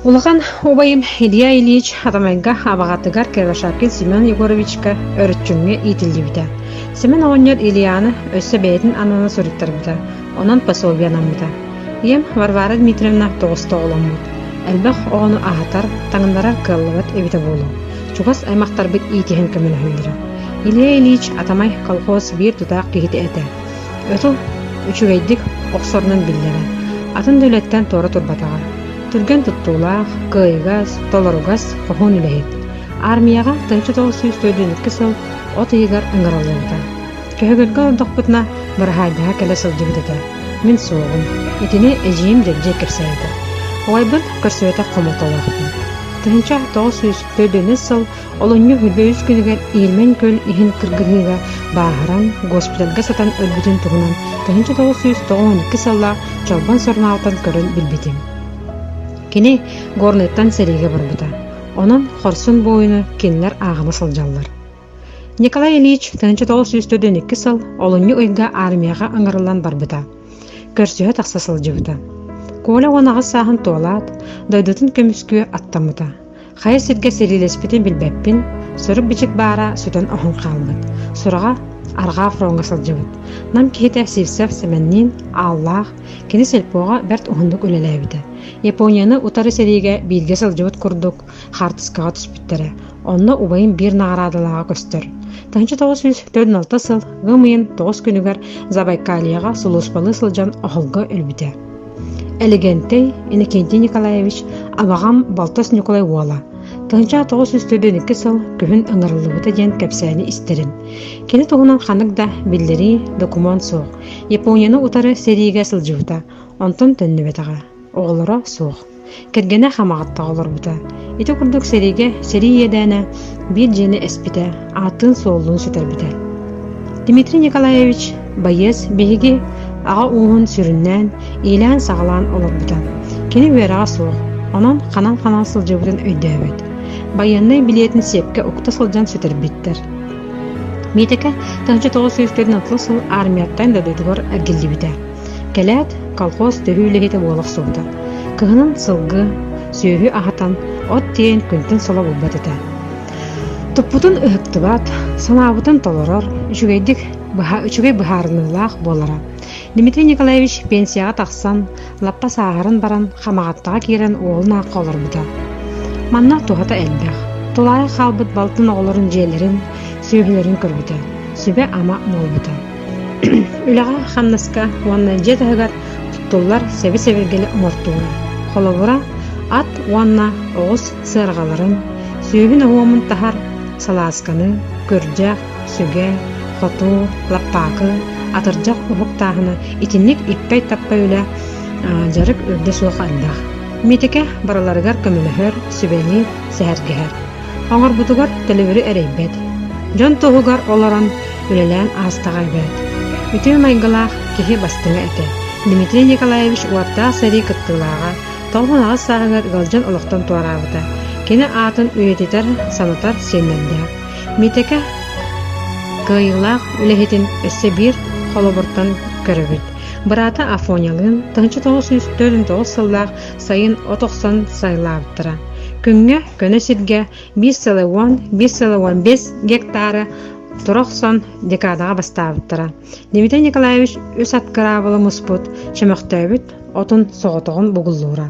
Улахан обайым Илья Ильич атамайга абағатыгар Кривошапкин Семен Егоровичка өрітчүнге итілді біді. Семен оғынер Ильяны өссі бәйдің ананы сұрыттар біді, онан пособиянан біді. Ем Варвара Дмитриевна тоғысты оғылан бұд. Әлбәқ оғыны ағатар, таңындарар кыллыбат әбіті болу. Чуғас аймақтар біт итихен көмін хүндірі. Илья Ильич атамай колхоз бір тұтақ кегіті әті. Өтіл үчігейдік оқсорынан білдері. Атын дөлеттен торы турбатаға. Түрген тұттулақ, кыйгас, толоругас қоғын үләйд. Армияға 1942 сыл от егер ыңғыралыуда. Көхөгілгі ордық бұтына бұрхайдаға кәлі сылжығыдыда. Мен соғын, етіне әжейім дәбже кірсәйді. Оғайбын көрсөйті қомылталақтың. 1942 сыл олонью хүлбөйіз күнігер елмен көл ихин кыргырыға бағыран госпиталға сатан өлбітін тұғынан 1992 сылла чалбан сорнаалтан көрін білбетім. Кені горнеттан сереге барбыда. Онан хорсын бойыны кенлер ағымы сылжаллар. Николай Ильич 1942 сыл олонью ойға армияға аңырылан барбыда. Көрсөйі тақса сылжыбыда. Коля онағы сағын туалат, дойдытын көміскүйі аттамыда. Қайы сірге серилеспетін білбәппін, сұрып бічік бара сүтін оғын қалбыд. Сұраға арға фронға сылжыбыд. Нам кейті севсев семеннен Аллах, кені селпоға бәрт оғындық өлеләйбіді. Японияны утары сериге билге сылжыбыд күрдік, қартысқаға түспіттері. Онны убайын бір нағарадылаға көстір. 1946 сыл ғымайын 9 күнігер Забайкалияға сұлыспалы сылжан оғылға өлбіді. Элегентей Иннокентий Николаевич абағам Балтас Николай Уола. 1942 сыл күхін ыңырылыбыты ден кәпсәні истерін. Кені тұғынан қанықда білдері документ соқ. Японияны утары сериге сылжыбыта, онтын төнні бетаға. Оғылыра соқ. Кергені қамағатта олар бұта. Еті күрдік сериге сериедәні бір жені әспіті, атын солуын сүтер біті. Дмитрий Николаевич байыз бейге аға уғын сүріннән, илән сағылан олар бұта. Кені өйраға соқ. Онан қанан сылжыбытын өйді өйд. Байынны билетін сепке ұқта сылжан сүтер біттір. Метеке 1946 сыл армияттан да дөйдігір әргелді біті. Кәләт колхоз төхүйлегеті олық соғды. Кығының сылғы, сүйі ағатан, от тейін күнтін сола бұлбатыда. Тұппутын ұхықтыбат, санабытын толырыр, үчігей бұхарынылақ болара. Дмитрий Николаевич пенсияға тақсан, лаппа сағырын баран, қамағаттаға керен оғылын аққа олар бұда. Манна туғата әлбәқ. Тулайы қалбыт балтын оғылырын жерлерін, сүйілерін көрбіді. Сүбе ама мол бұда. Үліға қамнаска, уанна жетігігар тұттулар сәбі-сәбергелі ұмыртуыра. Қолабыра ат уанна оғыз сырғаларын, сүйін оғымын тахар саласканы, көрджақ, сүге, қоту, лаппақы, атыржақ ұғып тағыны итіннік иппәй таппай үлі жарық үрді суық әлдіғ. Метеке бараларығар көміліғыр, сүбәлі, сәхәргіғар. Оңыр бұтығар тәлівірі әрейбет. Жон тұғығар оларан үлелән астаға бәд. Үтіме майғылақ кехе бастыңа әті. Дмитрий Николаевич уаттағы сәрі кыттылаға, толғын ағыз сағығар ғалжан олықтан туарабыда. Кені атын үйететер санатар сенләнді. Метеке кайылақ үләхетін өссе бір қолыбырттан көрігіт. Бұраты Афониялығын 1949 сыллақ сайын 90 сайлабыттыра. Күнге көне сірге 1,15 гектары 90 декадаға бастабыттыра. Дмитрий Николаевич өс атқарабылы мұспыт, шамақтайбыт, отын соғытығын бұғылуыра.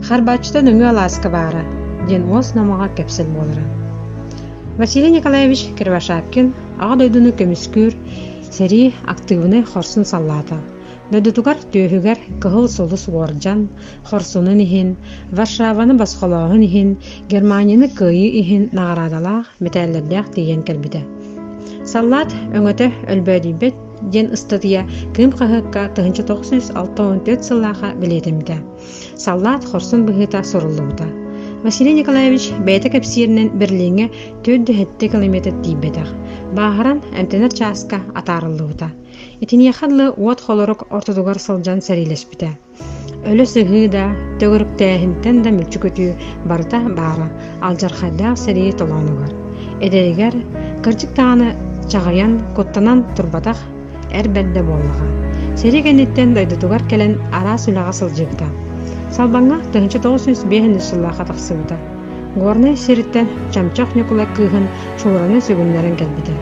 Харбатчыда нүңі аласка бары, ден оз намаға кәпсіл болыра. Василий Николаевич Кривошапкин аға дойдыны көміскүр, сәрі активыны хорсын саллата. Дойдытугар түйігер кығыл солыс уорджан, хорсунын ихин, Варшаваны басқолағын ихин, Германияны күйі ихин нағарадалақ, метәллердәқ дейен кәлбіді. Саллат өңөті өлбәдейбет ден ыстытыя кім қығыққа 1964 сыллаға білетімді. Саллат хорсын бұғыта сұрылуыда. Василий Николаевич бәйті кәпсиерінен бірлеңе 400 километр тейбетақ. Бағаран әмтенер часка атарылы ұта. Итіне қадлы уат холорок ортодугар сылжан сәрилеспіті. Өлі сығы да, төгірік тәхінтен да мүлчі көті барыта бара, алжархайдақ сәрие толануғар. Эдерігер, кірчік тағаны чағаян, коттанан турбатақ әр бәдді болыға. Сәрі кәнеттен дойдытуғар кәлін ара сүліға сылжығыта. Салбанға 1905 жыллаға тақсыбыта. Горны серіттен чамчақ некулай күйін шуыраны сүгінлерін кәлбіті.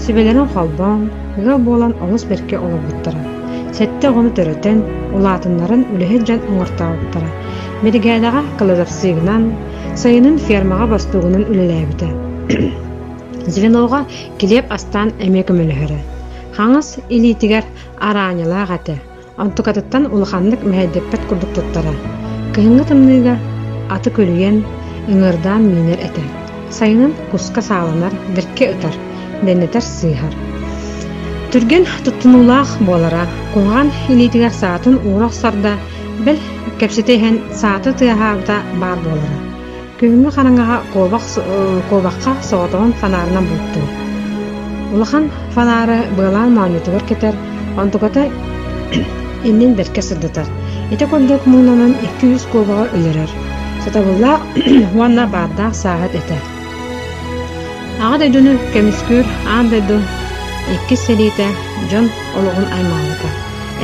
Сүбелерін қолбан, ғыл болан олыс берке олы бұттыра. Сәтті ғоны түрітен, улатынларын үліхет жан ұңырта бұттыра. Медігәдіға қылызапсығынан, сайының фермаға бастуғының үліләй біті. Звеноға келеп астан әмек мүліхірі. Хаңыз илитігер араньыла ғаты. Антукатыттан улаханлык мәһәддеппәт курдук туттара. Кыһыңгы тымныйга аты көлүген ыңырдан минер эте. Сайынан куска сааланар, дирке ытар, денетер сыйхар. Түрген туттунулаах болара, куңган илитигер саатын уурак сарда, бел кепсетейхен сааты тыахабыта бар болара. Көгүнгө караңага кобакка соотогон фонарынан бутту. Улахан фонары быылаан маанютугар кетер, антуката иннен берке сырдытар. Ете колдок муунанан 200 кобаға өлерер. Сатабылла уанна бардақ сағат етер. Аға дайдуны кеміскүр, аға дайду 2 селите жон олығын аймалыка.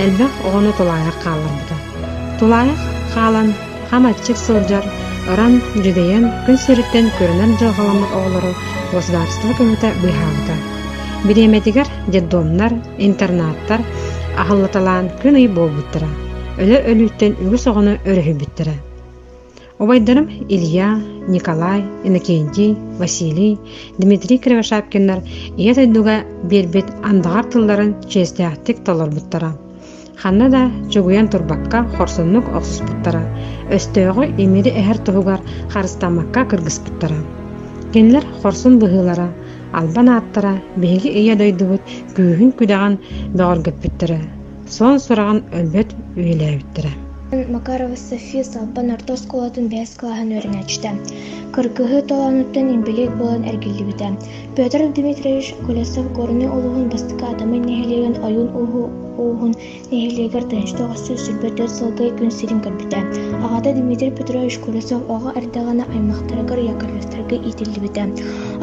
Әлбәк оғыны тулайық қалар бұта. Тулайық қалан хаматчик сылжар, ыран жүдейен күн серіттен көрінен жылғаламыт оғылары государствы көміті бұйхабыта. Биреметигер детдомнар, интернаттар, ағыллаталан күн үй болбуттыра. Өлі өліттен үгіс оғыны өріхі бүттіра. Обайдарым Илья, Николай, Иннокентий, Василий, Дмитрий Кривошапкиннар ия тайдуга бербет андағар тылларын честяқтик толар бұттыра. Ханна да чугуян турбакка хорсуннук оқсус бұттыра. Өстөғі емері әхір тұғығар қарыстамакка кыргыз бұттыра. Кенлер хорсун бұғылара, албан аттыра, бейгі ия дойдуғыт күйін күдаған бағыр көппіттіра. Сон сұраған өлбет өйлі өттіра. Макарова София Салбан Артос колатын бәс клаһын өрнәчтә. Кыргыһы толануттан имбелек болан әргелі біті. Петр Дмитриевич Колесов горны олуғын бастыка адамы нехелеген айын оғын нехелегер тәнштоғасы сүрбет сылгай күн сирин көрбіті. Ағада Дмитрий Петрович Колесов оға ардағаны аймақтарығыр якарлыстарға итілді біті.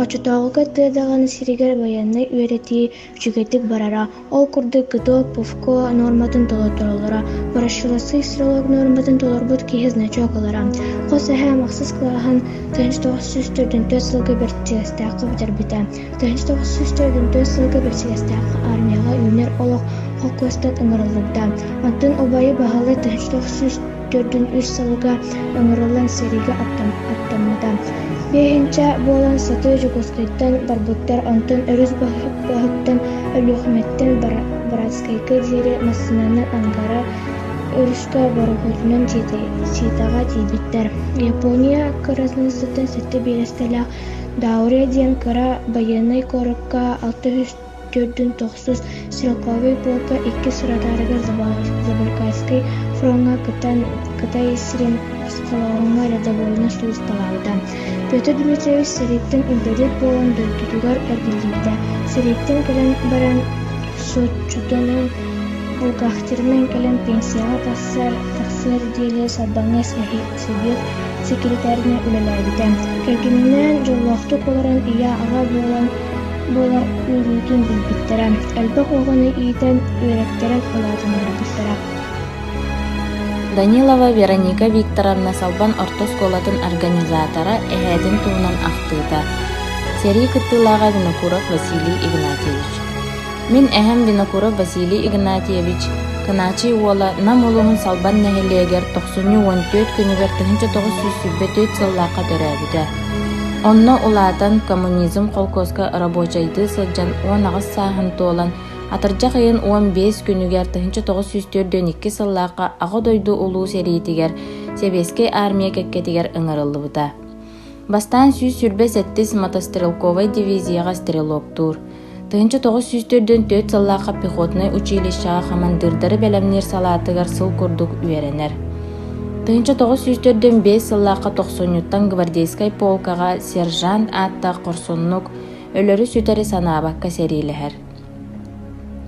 Ачутағылға тыдағаны сиригер баянны үйреті жүгетік барара. Ол күрді гыдо пуфко норматын толотырылыра. Барашыласы сырылық норматын толарбыт кейіз начуақылара. Қос әхә мақсыз қылағын 1904 сылғы бертігістәқі бітір біті. 1904 сылғы бертігістәқі армияға үйнер олық қоқыстат ұңырылыпта. Антын обайы бағалы 1904 сылға ұңырылын сериге аттамыда. Бейінчә болан саты жүгіскайттан барбыттар антын өріз бағыттан өліқметтен Братскайкы зері масынаны аңғара өрішқа барығылынан ситаға дейбіттер. Япония қыразнысытын сәтті берестелі Даурия ден қыра баянай қорыққа 604-900 стрелковый полка 2 сұрадарығы Забайкальский фронға Кытай сирен қысқалауына рядовойны сұйысталауды. Петр Дмитриевич Сәреттің империет болан дөлтүтігар әргелдейді. Сәреттің кілін баран сотчуданын Булгахтермен кәлем пенсияға тақсыр дейлі Салбаңа Совет секретаріне үлеләйді. Кәлгенінен жолуақты қолырын ия аға болар үйрілген білбіттірі. Әлбақ оғыны иетен үйректерін ұладынары бұттыра. Данилова Вероника Викторовна Салбан Ортос колатын организатора әйәдін туынан ақтыйда. Сери кыттылаға Винокуров Василий Игнатьевич. Мен әхем Винокуров Василий Игнатьевич кыначы уола нам олуғын Салбан нәхелегер 94 күнігер 1904 сыллаққа төрәбіді. Онно улатан коммунизм қолкосқа рабочайды сылжан 10 ағыз сағын толан атыржақ айын 15 күнігер 1904 сыллаққа ағы дойду улу сериетігер Себеске армия кәккетігер ыңырылы бұда. Бастан сүйіз сүрбе сәттіс мотострелковай дивизияға стрелок тур. 1904 сыллаққа пехотный училищаға командирдары бәлемнер салатығар сыл күрдік үйеренер. 1904-5 сыллаққа 90-нуттан гвардейскай полкаға сержант атта корсуннук өлөрү сүтери санаабакка серилэхэр.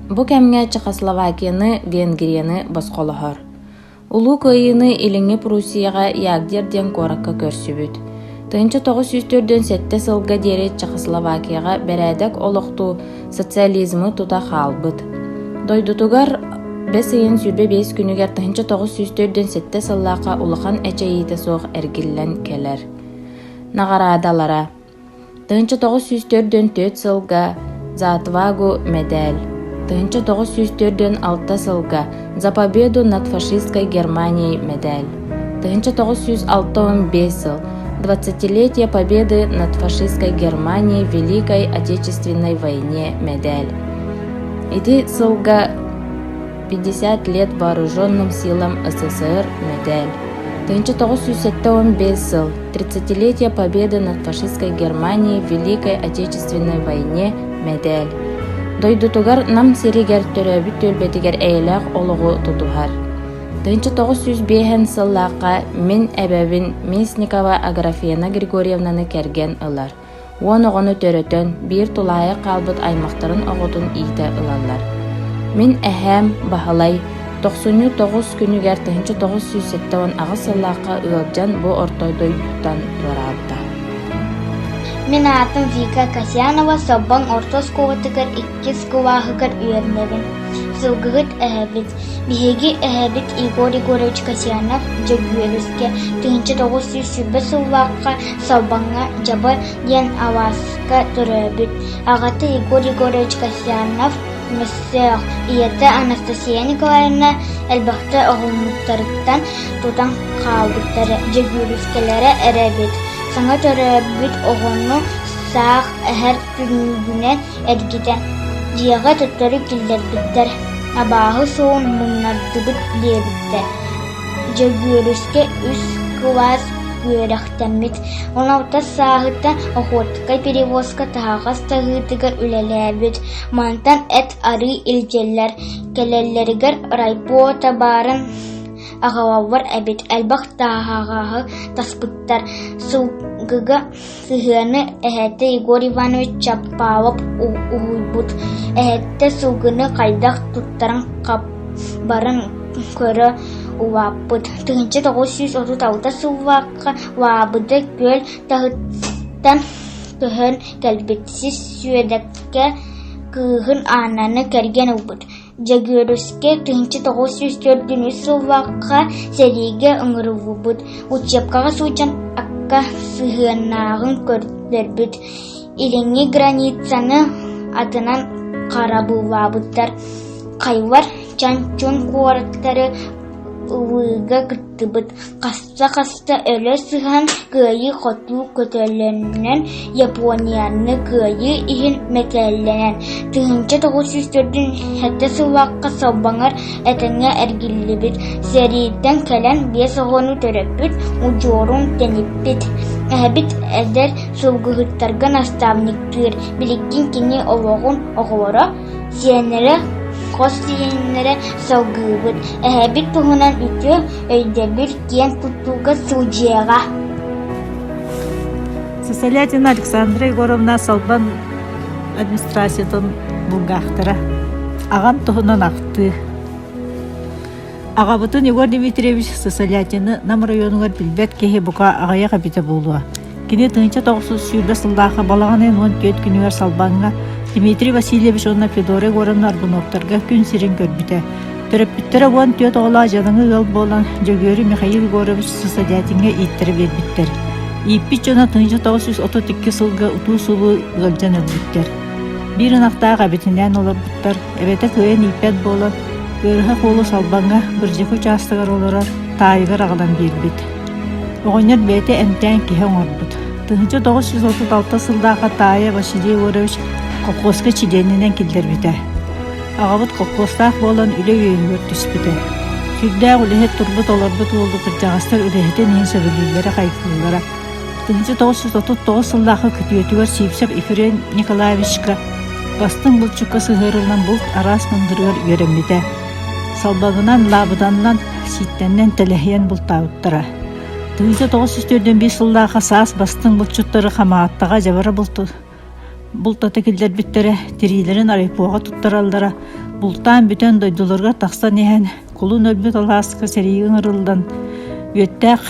Бу кемге Чехословакияны, Венгрияны басқолохор. Улуу кыйыны илиңи Пруссияға ягдерден коракка көрсүбүт. 1904-7 сылга дери Чехословакияға бәрәдәк олоқту социализмы тута халбыт. Дойдутугар бәсейін сүрбе 5 күнігер 1904-7 сыллақа улахан әчейіті соқ әргіллән келер. Нағарадалара 1904-4 сылга за отвагу медаль, 1904-6 сылга за победу над фашистской Германией медаль, 1906-15 сыл 20-летие победы над фашистской Германией в Великой Отечественной войне медаль. Иди сылга 50 лет вооруженным силам СССР медаль. 1915 сыл 30-летие победы над фашистской Германией в Великой Отечественной войне медаль. Дойдутугар нам сиригер төрөбүт төлбетигер эйлак олугу тутухар. 1905 сыллака мен эбебин Мясникова Аграфена Григорьевнаны керген ылар. Он оғыны төрөтөн бир тулайы қалбыт аймақтарын оғытын ийте ылалар. Мен әһәм бахалай 99 күнігер 1907 ағыз сыллақа ылжан бұ ортойдой тұттан тұрабыда. Мен атым Вика Касьянова, соббан ортос коватыгар 2 кувахыгар үйернебин. Сылгыгыт әһәбит. Биһиги әһәбит Игорь Егорович Касьянов жөгүөрүскө 1905 сыллааққа соббанга жаба ден аваска төрөбүт. Агаты Игорь Егорович Касьянов Мессех иете Анастасия Николаевна әлбәхте оғылмыттарыктан тутан қалбыттары жөгүрүскелері әрәбет. Саңа төрәбіт оғыны сақ әһәр күнігінен әргеден. Жияға тұттары келдербіттер. Абағы соғын мұннардыбыт дебіттер. Жөгүрүске 3 класс көрәқтәмет. 16 сағыттан оғыртықай перевозка тағас тағытығыр үлеләбет. Мантан әт ары илжелер. Келелерігер райпо табарын ағалавар әбет. Әлбақ тағағы таспыттар. Сылғыға сығыны әхәті Игорь Иванович Чапалов ұғыйбұт. Әхәті сылғыны қайдақ тұттарын қап барын көрі уаппыт. 1936 сылваққа уабыды көл тағыттан күхін кәлбетсіз сүйедәкке күхін ананы кәрген ұбыт. Жөгүрүскө 1904 сылваққа сериге ұңыры бұд. Учепкаға сучан акка сығынағын көрдербіт. Иліңі границаны атынан қарабылабыттар. Қайвар чан-чун қуарттары ұлыға күттібіт. Қаста өлі сыған күйі қоту көтелінен Японияны күйі иін мәтәлінен. 1904 әтті сылваққа салбаңар әтіңе әргілі біт. Серейден кәлін 5 оғыны төрөппіт, ұжорын тәніппіт. Әбіт әдер сылғығыттарған аставниктыр. Біліккен кені олығын оғылары, сенері қос сиенлері салгыбыт. Әбит бұғынан үті өйдебір кен тұттуға сылжияға. Сосолятина Александра Егоровна салбан администрациятын бұлғақтыра. Ағам тұғынан ақты. Ағабытын Егор Дмитриевич Сосолятины нам районығар білбет кеге бұқа ағая қабиті болуа. Кені 1904 сылдағы балағанын 14 күнігер салбанға Дмитрий Васильевич онна Федора Егоровна Арбуновтарға күн сирен көрбіті. Төрөппіттері оған төт оғыла жадыңы ғыл болан жөгері Михаил Егорович Сосолятинге иттері бербіттер. Иппит жона 1932 сылғы ұту сұлы ғылжан өлбіттер. Bir ынақтағы қабетінен олар бұттар, әбеті көйен иппет болан, көріға қолы салбанға біржекі частығар оларар, тайығыр ағылан бербіт. Оғынер бәйті әмтән кең орбыт. 1936 сылдағы тайы Василий Егорович Колхозка чиденинен килдер бите. Ағабыт колхозтақ болан үлі өйінгөр түспіті. Сүрдәғ үліхет тұрбыт оларбыт олды тұржағастар үліхетен ең сөбілілері қайқылылары. 1939 сылдағы күтіетігер Сипсеп Ифирен Николаевичка бастың бұлчыққа сығырылынан бұлт арас мұндырығыр өрембіте. Салбағынан лабыданнан ситтеннен телехиен бултауттара. Тыгыжа 904 сыллаха саас бастың булчуттары хамааттага жабара бултаты килдер биттере тирилерин арайпуага туттаралдара бултан бүтен дойдуларга таксан ehen кулун өлбүт алааска серийин ырылдан үөттәк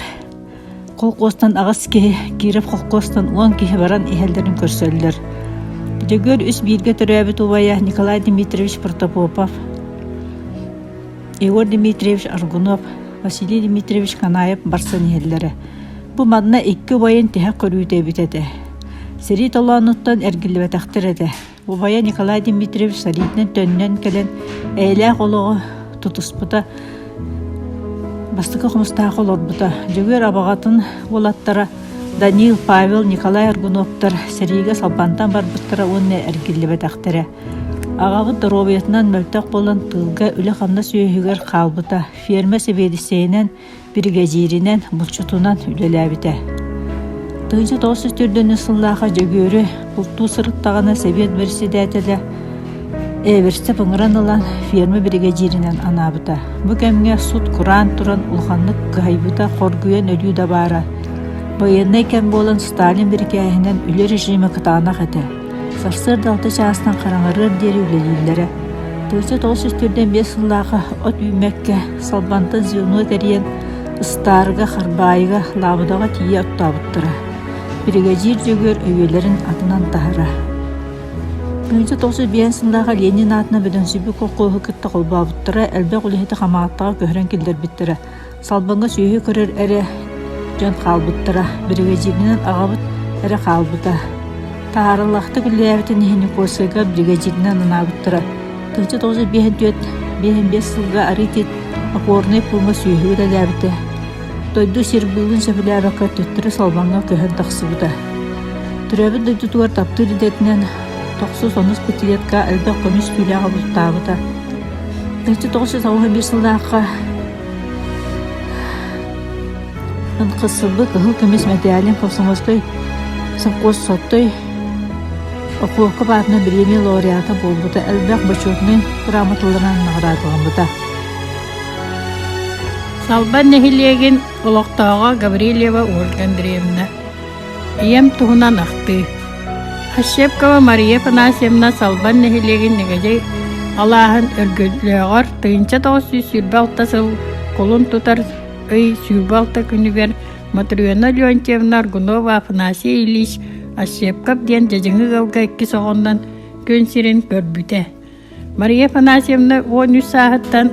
колкостан агас кирип колкостан 10 кихи баран ихелдерин көрсөллөр. Бүтөгөр үс бирге төрөбүт убая Николай Дмитриевич Протопопов, Игорь Дмитриевич Аргунов, Василий Дмитриевич Канаев барсан ихеллери. Бу мадна 2 байын тиһэ көрүүтэ битете. Сери толоонуттан эргилбетактер эте. Убая Николай Дмитриевич саритнен төннен келен эйлэ колого тутуспута бастыкы хумустаа колорбута. Жөгөр абагатын болаттара Данил, Павел, Николай Аргуновтар сериге салбантан барбыттара онне эргилбетактере. Агагы дробиятынан мөлтөк болан тылга үле хамна сүйөгөр калбыта. Ферма себедисейнен бригадиринен булчутунан үлеләбите. Тыгыжа 904 сыллаха жөгөрү бултуу сырыттагана Совет Берсидетеле эверсте пыңыран ылан ферма бригадиринен анабыта. Бу кемге суд куран туран улханнык гайбыта коргуен өлүү да бара. Военный кем болан Сталин биркәһинен үле режиме кытаана хәтә. Сарсыр далты чаастан караңырыр дери үлелиләре. Тыгыжа 904 сыллаха от үймәккә салбантын зюну терен ыстарга харбайга лабыдага тие оттабыттыра. Бригадир жөгөр өйелерин атынан тахара. 1995 сыллаха Ленин атына бөдөнсүбү колкооху кытта колбабыттыра, элбек улехите хамааттага көһөрөн килдер биттире. Салбанга сүйү көрөр эре жон калбыттыра, бригадиринен агабыт эре калбыта. Таарыллахты күлләбитин Никосыга бригадиринен анабыттыра. 1995 сылга аритит акорный пулма сүйүгү да ләбите. Дойду сербылын сәбіләбәкка төттірі салбанға көһін тақсыбыда. Түрәбі дойдутуар таптыр идетінен 910 петилетка әлбәк көміс күләға бұлттабыда. 1991 сылдаққа ұнқысыбы кығыл көміс мәдәлін қосыңыздай сымқос соттой оқуықы бартына премия лауреаты болбыда. Әлбәк бачотның грамоталарынан нағырадылған бұда. Салбан нехилеген олоқтаға Гаврилева Ольга Андреевна. Ием туһунан ахты. Ашепкова Мария Панасьевна салбан нехилеген негежей алаһын өргөлөөгөр тыынча 900 сыл колун тутар ый сүйбалта күнүгер Матрёна Леонтьевна Аргунова Афанасий Ильич Ашепков ден жажыңы галга 2 соғондан көнсерин көрбүтэ. Мария Панасьевна 13 сааттан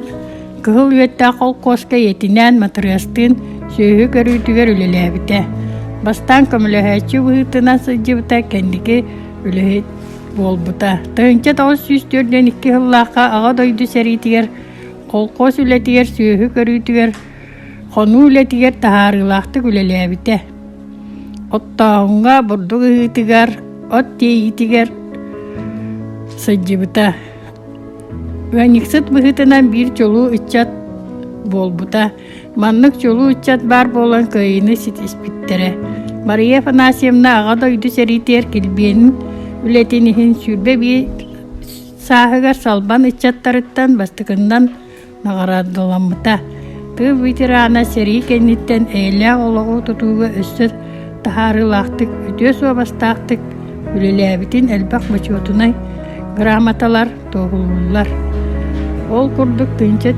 кыһыл үөттää колкоска етинен матрыастын сүйү көрүүтүгөр үлеләбите. Бастан көмөлөһөчү быһытына сыжыбыта кендики үлеһит болбута. Тыынча 904 сыллака ага дойду серитигер колкос үлетигер сүйү көрүүтүгөр хону үлетигер таарылакты үлеләбите. Оттаунга бурдуг ыһытыгар от тейитигер сыжыбыта. Ваниксыт быһытынан бир жолу ычат болбута. Маннык жолу ычат бар болан кыйыны ситиспиттере. Мария Афанасьевна ага дойду серитер килбиенин үлетинихин сүрбе би саһыгар салбан ычаттарыттан бастыкындан нагарадыламыта. Ты ветерана сери кенниттен эйле ологу тутууга өссөр тахарылактык өтөс обастактык үлеләбитин элбак бачотунай грамоталар тоғылулар. Ол курдук тынча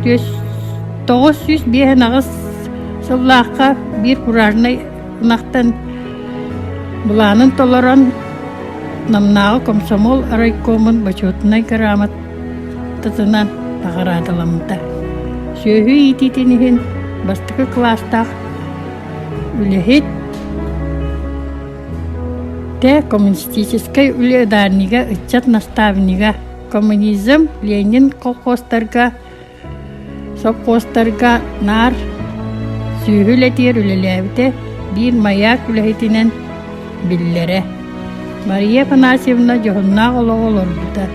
905 сыллаққа бир курарнай нақтан буланын толорон намнағы комсомол райкомын бачотунай грамотасынан тағарадыламыда. Сөйі ититинихин бастықы кластақ үлехет те коммунистической уледарнига ычат наставнига коммунизм Ленин колхозтарга совхозтарга нар сүйүлетер үлеләбите бир маяк үлехетинен биллере. Мария Панасьевна жохунна олорбута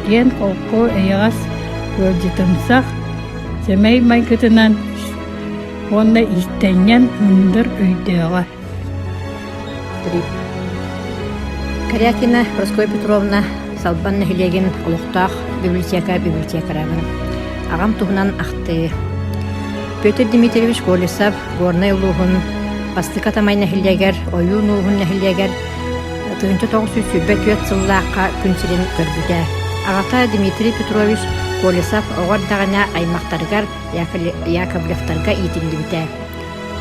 ген колко эягас көржитымсақ семей майкытынан онда истенен мындыр өйдөөгө. Корякина Прасковья Петровна салбан нехилеген олуқтақ библиотекарабын. Ағам туһунан ахты. Петр Дмитриевич Колесов горнай улуғын бастыка тамай нәхілегер, ойын улуғын нәхілегер, тыгынча 900 сыллаққа күнсерін көрбіде. Ағата Дмитрий Петрович Колесов оғардағына аймақтарғар Яковлевтарға итімдімді.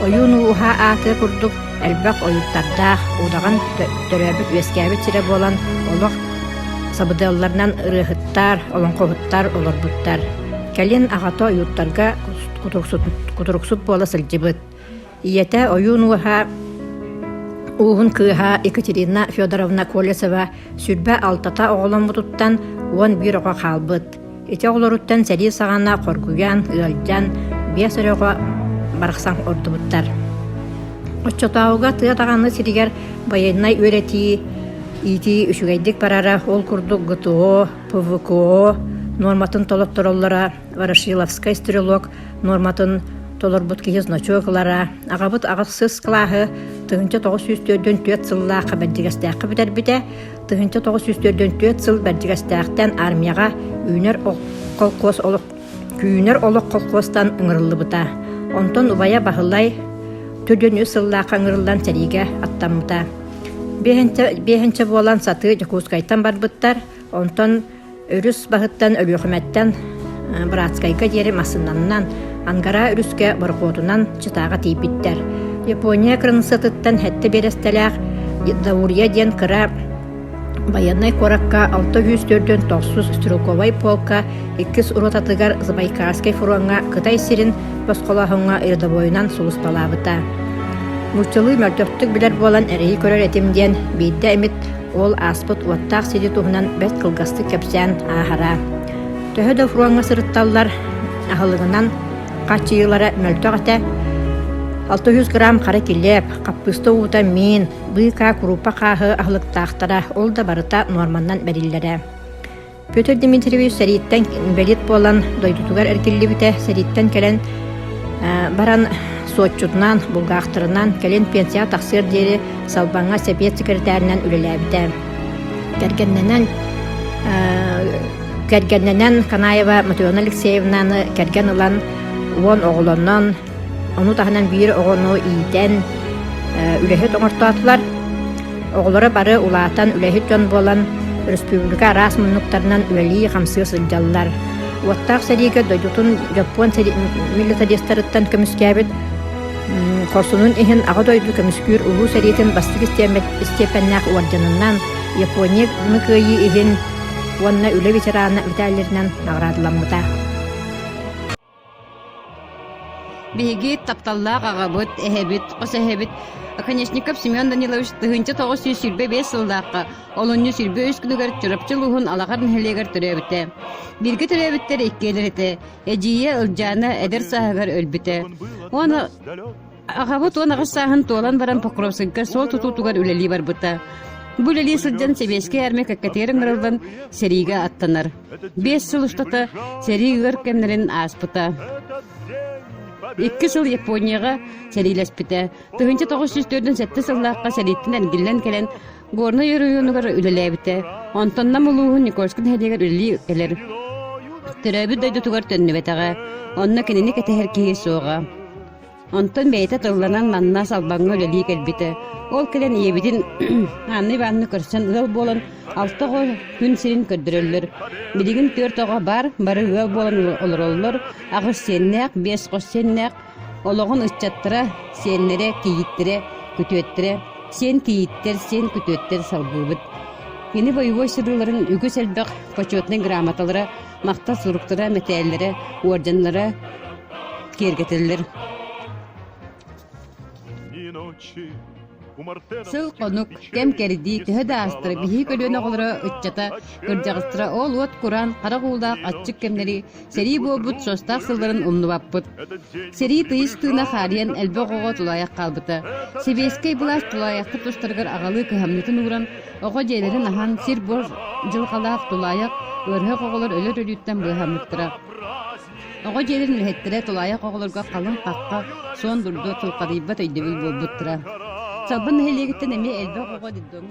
Ойын улуға аты күрдік әлбәқ ойыттардақ, удаған төрәбік өскәбіт сірі болан олық сабыдаларынан ырыхыттар, олон қоғыттар, олар бұттар. Кәлен ағата ойыттарға кутуруксут бола сылжыбыт. Иете ойын улуға уғын кыға Екатерина Федоровна Колесова сүрбә алтата оғылан бұтыттан уан бір оға қалбыт. Ете оғыларуттан сәри сағана қоргуян, ұялжан, бес өріға барықсан ордыбыттар. Отчотауға тыятағаны сиригер байынай өрети, ити үшігайдік барара ол күрдік ГТО, ПВКО, норматын толықтырылара, Ворошиловскай стрелок, норматын толырбыт кейіз ночоғылара, ағабыт ағысыз қылағы тығынча 904 сыллаға бәдігістәқі бітер біде, тығынча 904 сыл бәдігістәқтен армияға үйнер олық қолқостан ұңырылы бұта. Онтон ұбая бағылай төден өз сыллаға ұңырылдан сәриге аттамыта. Бехенче болан саты Якутскайтан бар бұттар, онтон өріс бағыттан өліғіметтен Братскайға дері масынаннан ангара үрүскө борготунан чытаага тийбиттер. Япония кырынсытыттан хетте берестелек Даурия ден кыра военный коракка 604-900 стрелковой полка 2 уротатыгар Забайкальский фронга Кытай сирин басқолахыңа ирдобойынан сулус балабыта. Мучылы мөлтөктүк билер болан эрейи көрөр этимден бейдде эмит ол аспыт уаттак сири туһунан бет кылгасты кепсен ахара. Төһөдө фронга сырытталлар ахылыгынан качыйлары мөлтөгөтө 600 грамм кара килеп, каппысты ута мин, быйка крупа кахы ахлыктактара ол да барыта норманнан бериллере. Петр Дмитриевич сәриттен белит болан дойдутугар эркиллибите сәриттен келен баран сотчутунан, булгақтырынан келен пенсия тақсыр дери салбаңа сәпет секретарынан үлеләбіте. Кәргенненен Канаева Матриона Алексеевнаны кәрген ылан уон оғылоннан, onu tahanan bir oğunu iyiden ülehit oңортуатылар. Oğulları barı ulatan ülehit jon bolan Respublika rasmınlıklarından üleliği hamsı sılcalılar. Uattaq serige doydutun Japon militaristlarıttan kömüskabit korsunun ihin ağa doydu kömüskür ulu seriyetin bastık istepennak uarcanından Yaponiya nıkıyı ihin uanna üle veterana vitallerinden nağradılanmıda. Беги тапталлаак агабыт, эхебит, косехебит. Конечников Семен Данилович тыгынча 900 сүрбе 5 сылдаакка, олонню сүрбе 3 күнүгөр чурапчылыгын алагарын хелегер төрөбүтэ. Бирге төрөбүттер иккелерите, эжие ылжаны эдер сахагар өлбүтэ. Оны агабыт оны агысаһын толан баран Покровскийга сол тутутугар үлели барбыта. Бу үлели сылжан себеске арме каккатерин ырылдан сериге аттанар. 5 сыл устата серигер кемнерин аспыта. 2 сыл Японияға сәриләспіті. Тығынча 904-7 сыллаққа сәриттен әнгілен келен горны үйрүйінігір үлеләбіті. Онтоннам ұлуғын Никольскін хәдегер үлелі келер. Түрәбі дөйді тұғар төннібетіға. Онны кенені кәтәхер кейі соға. Онтон бәйті тылланан манна салбаңы үлелі келбіті. Ол келен ебетін анны-банны көрсен ұл болын 6 күн сирин көрдірілір. Билигин 4 оға бар, бары ұл болын олыр. Ағыз сеннәк, 5 қос сеннәк, олығын ұшчаттыра, сеннере, кейіттіре, күтөттіре, сен кейіттер, сен күтөттер салбыбыт. Ені бойывой сырыларын үгі сәлбәқ почетный грамоталары, мақта сұруқтыра, мәтәлері, орденлары кергетілер. Сыл қонук, кем керді, түхі астыры, бихи көліні қолыры үтчата, көрдіғыстыра ол от құран, қарағулдақ, атчық кемнері, сери болбыт, состақ сылдарын умны баппыт. Сери тыйыс тыына қариян әлбі оғы тұлаяқ қалбыты. Себескей бұлаш тұлаяқты тұстырғыр ағалы көхамнетін ұран, оғы жейлерін ахан сир бор жылқалақ тұлаяқ, өрхі қоғылар өлір өліттен бұйхамнықтыра. Оғы жейлерін үлхеттірі тұлаяқ оғыларға қалын қаққа, сон дұрды тұлқадайбат өйдебіл болбыттыра. Салбан хелегіттен әме әлбі оғы деддоңы.